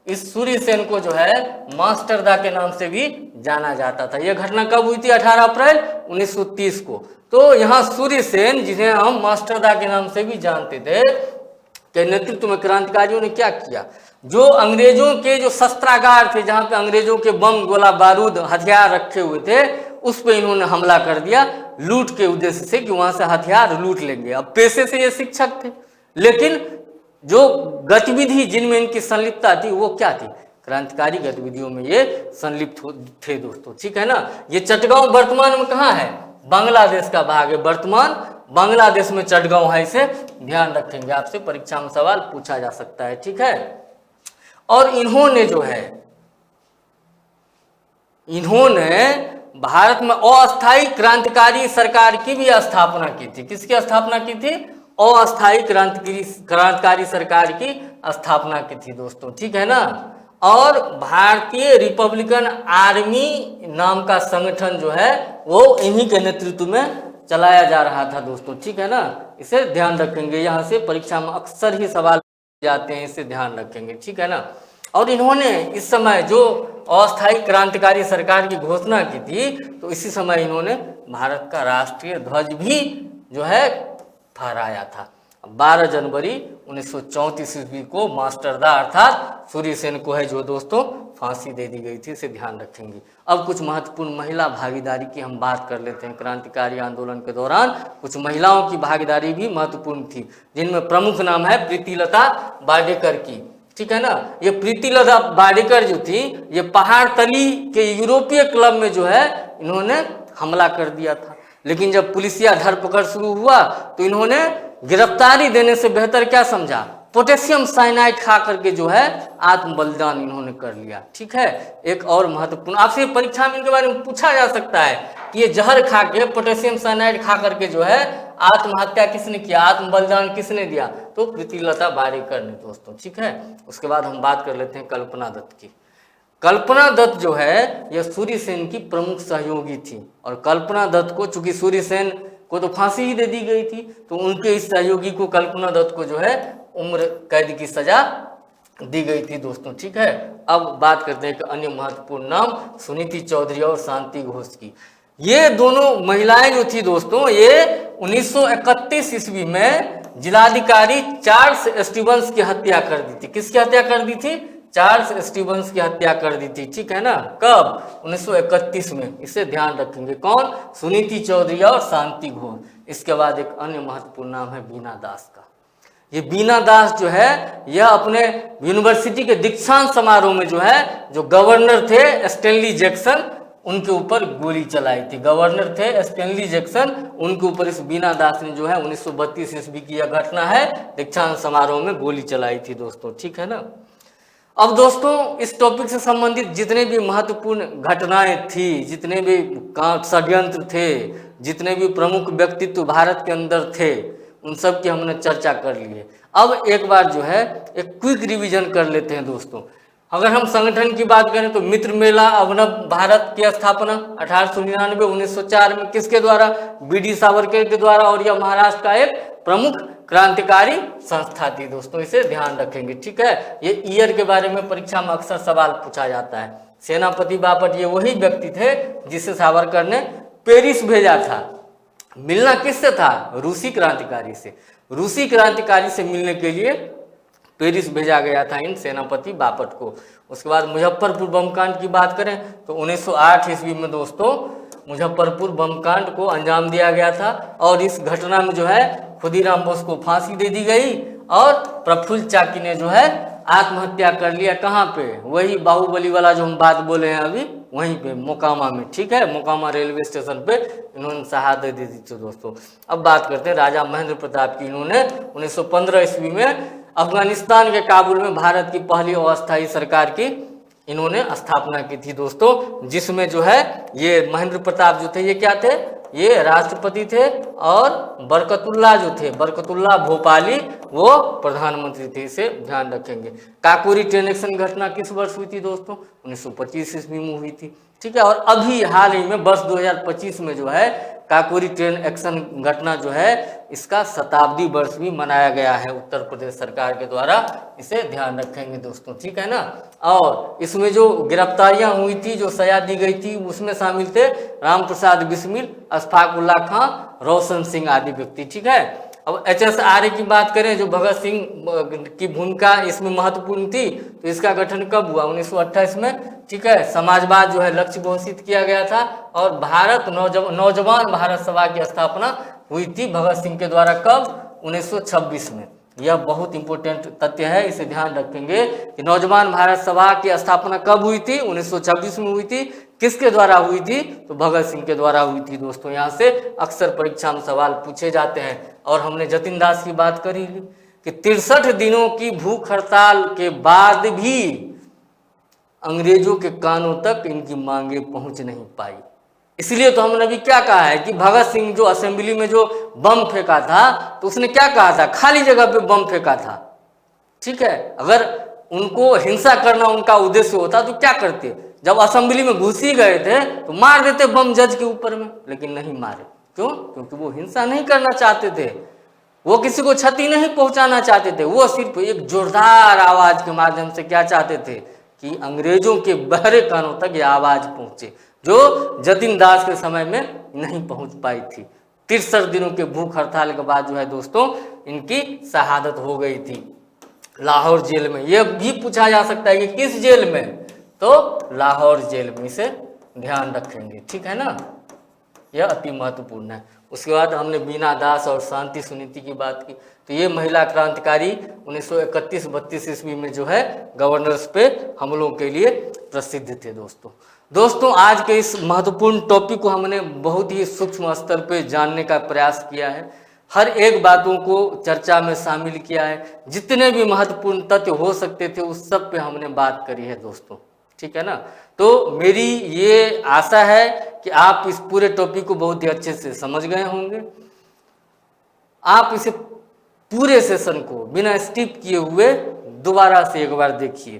इस सूर्य सेन को जो है मास्टरदा के नाम से भी जाना जाता था। यह घटना कब हुई थी? 18 अप्रैल 1930 को। तो यहाँ सूर्य सेन, जिन्हें हम मास्टरदा के नाम से भी जानते थे, के नेतृत्व में क्रांतिकारियों ने क्या किया? जो अंग्रेजों के जो शस्त्रागार थे, जहाँ पे अंग्रेजों के बम, गोला बारूद, हथियार रखे हुए थे, उस पे इन्होंने हमला कर दिया लूट के उद्देश्य से कि वहां से हथियार लूट लेंगे। अब पेशे से ये शिक्षक थे, लेकिन जो गतिविधि जिनमें इनकी संलिप्तता थी वो क्या थी? क्रांतिकारी गतिविधियों में ये संलिप्त थे दोस्तों, ठीक है ना। ये चटगांव वर्तमान में कहाँ है? बांग्लादेश का भाग है। वर्तमान बांग्लादेश में चटगांव है, इसे ध्यान रखेंगे, आपसे परीक्षा में सवाल पूछा जा सकता है, ठीक है। और इन्होंने जो है भारत में अस्थायी क्रांतिकारी सरकार की भी स्थापना की थी। किसकी स्थापना की थी? अस्थायी क्रांतिकारी सरकार की स्थापना की थी दोस्तों, ठीक है ना। और भारतीय रिपब्लिकन आर्मी नाम का संगठन जो है वो इन्हीं के नेतृत्व में चलाया जा रहा था दोस्तों, ठीक है ना। इसे ध्यान रखेंगे, यहाँ से परीक्षा में अक्सर ही सवाल जाते हैं, इसे ध्यान रखेंगे, ठीक है ना। और इन्होंने इस समय जो अस्थायी क्रांतिकारी सरकार की घोषणा की थी, तो इसी समय इन्होंने भारत का राष्ट्रीय ध्वज भी जो है फहराया था। 12 जनवरी 1934 ईस्वी को मास्टरदा अर्थात सूर्य सेन को है जो दोस्तों फांसी दे दी गई थी, इसे ध्यान रखेंगे। अब कुछ महत्वपूर्ण महिला भागीदारी की हम बात कर लेते हैं। क्रांतिकारी आंदोलन के दौरान कुछ महिलाओं की भागीदारी भी महत्वपूर्ण थी, जिनमें प्रमुख नाम है प्रीतिलता वाडेकर की, ठीक है ना। ये प्रीतिलता वाडेकर जो थी, ये पहाड़तली के यूरोपीय क्लब में जो है इन्होंने हमला कर दिया था। लेकिन जब पुलिसिया धरपकड़ शुरू हुआ तो इन्होंने गिरफ्तारी देने से बेहतर क्या समझा? पोटेशियम साइनाइड खा करके जो है आत्म बलिदान इन्होंने कर लिया। ठीक है, एक और महत्वपूर्ण, आपसे परीक्षा में इनके बारे में पूछा जा सकता है कि ये जहर खा के, पोटेशियम साइनाइड खा करके जो है आत्महत्या किसने किया, आत्म बलिदान किसने दिया, तो प्रीतिलता वाडेकर ने दोस्तों। ठीक है, उसके बाद हम बात कर लेते हैं कल्पना दत्त की। कल्पना दत्त जो है यह सूर्य सेन की प्रमुख सहयोगी थी, और कल्पना दत्त को, चूंकि सूर्य सेन को तो फांसी ही दे दी गई थी, तो उनके इस सहयोगी को, कल्पना दत्त को जो है उम्र कैद की सजा दी गई थी दोस्तों। ठीक है, अब बात करते हैं एक अन्य महत्वपूर्ण नाम, सुनीति चौधरी और शांति घोष की। ये दोनों महिलाएं जो थी दोस्तों, ये 1931 ईस्वी में जिलाधिकारी चार्ल्स स्टीवंस की हत्या कर दी थी। किसकी हत्या कर दी थी? चार्ल्स स्टीवंस की हत्या कर दी थी। ठीक है ना, कब? 1931 में। इसे ध्यान रखेंगे। कौन? सुनीति चौधरी और शांति घोष। इसके बाद एक अन्य महत्वपूर्ण नाम है बीना दास का। ये बीना दास जो है, यह अपने यूनिवर्सिटी के दीक्षांत समारोह में जो है, जो गवर्नर थे स्टैनली जैक्सन, उनके ऊपर गोली चलाई थी। गवर्नर थे स्टैनली जैक्सन, उनके ऊपर इस बीना दास ने जो है 1932 ईस्वी की यह घटना है, दीक्षांत समारोह में गोली चलाई थी दोस्तों। ठीक है ना। अब दोस्तों, इस टॉपिक से संबंधित जितने भी महत्वपूर्ण घटनाएं थी, जितने भी षड्यंत्र थे, जितने भी प्रमुख व्यक्तित्व भारत के अंदर थे, उन सब की हमने चर्चा कर ली है। अब एक बार जो है एक क्विक रिवीजन कर लेते हैं दोस्तों। अगर हम संगठन की बात करें तो मित्र मेला अभिनव भारत की स्थापना 1899 1904 में किसके द्वारा? बी.डी. सावरकर के द्वारा, और यह महाराष्ट्र का एक प्रमुख क्रांतिकारी संस्था थी दोस्तों। इसे ध्यान रखेंगे। ठीक है, ये ईयर के बारे में परीक्षा में अक्सर सवाल पूछा जाता है। सेनापति बापट ये वही व्यक्ति थे जिसे सावरकर ने पेरिस भेजा था। मिलना किससे था? रूसी क्रांतिकारी से। रूसी क्रांतिकारी से मिलने के लिए पेरिस भेजा गया था इन सेनापति बापट को। उसके बाद मुजफ्फरपुर बम कांड की बात करें तो 1908 ईस्वी में दोस्तों मुजफ्फरपुर बम कांड को अंजाम दिया गया था, और इस घटना में जो है खुदीराम बोस को फांसी दे दी गई, और प्रफुल्ल चाकी ने जो है आत्महत्या कर लिया। कहाँ पे? वही बाहुबली वाला जो हम बात बोले हैं अभी, वहीं पे मोकामा में। ठीक है, मोकामा रेलवे स्टेशन पे इन्होंने शहादत दे दी थी दोस्तों। अब बात करते हैं राजा महेंद्र प्रताप की। इन्होंने 1915 ईस्वी में अफगानिस्तान के काबुल में भारत की पहली अस्थायी सरकार की इन्होंने स्थापना की थी दोस्तों, जिसमें जो है ये महेंद्र प्रताप जो थे, ये क्या थे? ये राष्ट्रपति थे, और बरकतुल्ला जो थे, बरकतुल्ला भोपाली, वो प्रधानमंत्री थे। इसे ध्यान रखेंगे। काकोरी ट्रेन एक्शन घटना किस वर्ष हुई थी दोस्तों? 1925 ईस्वी में हुई थी। ठीक है, और अभी हाल ही में वर्ष 2025 में जो है काकोरी ट्रेन एक्शन घटना जो है, इसका शताब्दी वर्ष भी मनाया गया है उत्तर प्रदेश सरकार के द्वारा। इसे ध्यान रखेंगे दोस्तों। ठीक है ना। और इसमें जो गिरफ्तारियां हुई थी, जो सजा दी गई थी, उसमें शामिल थे राम प्रसाद बिस्मिल, अशफाक उल्लाह खां, रोशन सिंह आदि व्यक्ति। ठीक है। अब एच.एस. आर्य की बात करें, जो भगत सिंह की भूमिका इसमें महत्वपूर्ण थी, तो इसका गठन कब हुआ? 1928 में। ठीक है, समाजवाद जो है लक्ष्य घोषित किया गया था, और भारत नौजवान भारत सभा की स्थापना हुई थी भगत सिंह के द्वारा। कब? 1926 में। यह बहुत इंपॉर्टेंट तथ्य है, इसे ध्यान रखेंगे कि नौजवान भारत सभा की स्थापना कब हुई थी? 1926 में हुई थी। किसके द्वारा हुई थी? तो भगत सिंह के द्वारा हुई थी दोस्तों। यहाँ से अक्सर परीक्षा में सवाल पूछे जाते हैं। और हमने जतिन दास की बात करी कि 63 दिनों की भूख हड़ताल के बाद भी अंग्रेजों के कानों तक इनकी मांगे पहुंच नहीं पाई। इसलिए तो हमने अभी क्या कहा है कि भगत सिंह जो असेंबली में जो बम फेंका था, तो उसने क्या कहा था? खाली जगह पे बम फेंका था। ठीक है, अगर उनको हिंसा करना उनका उद्देश्य होता तो क्या करते? जब असेंबली में घुस ही गए थे तो मार देते बम जज के ऊपर में, लेकिन नहीं मारे। क्यों? क्योंकि वो हिंसा नहीं करना चाहते थे, वो किसी को क्षति नहीं पहुंचाना चाहते थे। वो सिर्फ एक जोरदार आवाज के माध्यम से क्या चाहते थे कि अंग्रेजों के बहरे कानों तक ये आवाज पहुंचे, जो जतिन दास के समय में नहीं पहुंच पाई थी। 63 दिनों के भूख हड़ताल के बाद जो है दोस्तों इनकी शहादत हो गई थी लाहौर जेल में। यह भी पूछा जा सकता है कि किस जेल में? तो लाहौर जेल में। इसे ध्यान रखेंगे। ठीक है ना, यह अति महत्वपूर्ण है। उसके बाद हमने बीना दास और शांति सुनीति की बात की, तो ये महिला क्रांतिकारी 1931-32 ईस्वी में जो है गवर्नर्स पे हमलों के लिए प्रसिद्ध थे दोस्तों। आज के इस महत्वपूर्ण टॉपिक को हमने बहुत ही सूक्ष्म स्तर पे जानने का प्रयास किया है। हर एक बातों को चर्चा में शामिल किया है। जितने भी महत्वपूर्ण तथ्य हो सकते थे उस सब पे हमने बात करी है दोस्तों, ठीक है ना। तो मेरी ये आशा है कि आप इस पूरे टॉपिक को बहुत ही अच्छे से समझ गए होंगे। आप इसे पूरे सेशन को बिना स्किप किए हुए दोबारा से एक बार देखिए,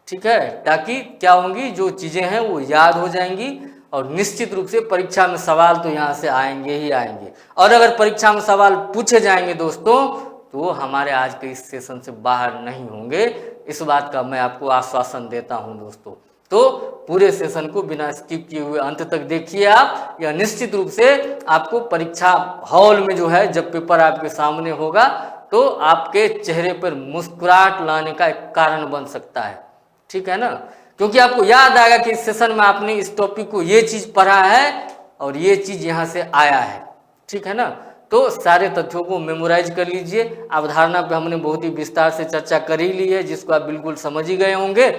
ठीक है, ताकि क्या होंगी, जो चीज़ें हैं वो याद हो जाएंगी और निश्चित रूप से परीक्षा में सवाल तो यहाँ से आएंगे ही आएंगे। और अगर परीक्षा में सवाल पूछे जाएंगे दोस्तों तो वो हमारे आज के इस सेशन से बाहर नहीं होंगे, इस बात का मैं आपको आश्वासन देता हूँ दोस्तों। तो पूरे सेशन को बिना स्किप किए हुए अंत तक देखिए आप, यह निश्चित रूप से आपको परीक्षा हॉल में जो है जब पेपर आपके सामने होगा तो आपके चेहरे पर मुस्कुराहट लाने का एक कारण बन सकता है, ठीक है ना। क्योंकि आपको याद आएगा कि इस सेशन में आपने इस टॉपिक को ये चीज़ पढ़ा है और ये चीज़ यहाँ से आया है, ठीक है ना। तो सारे तथ्यों को मेमोराइज कर लीजिए। अवधारणा पे हमने बहुत ही विस्तार से चर्चा कर ही ली है, जिसको आप बिल्कुल समझ ही गए होंगे।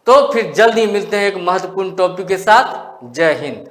तो फिर जल्द ही मिलते हैं एक महत्वपूर्ण टॉपिक के साथ। जय हिंद।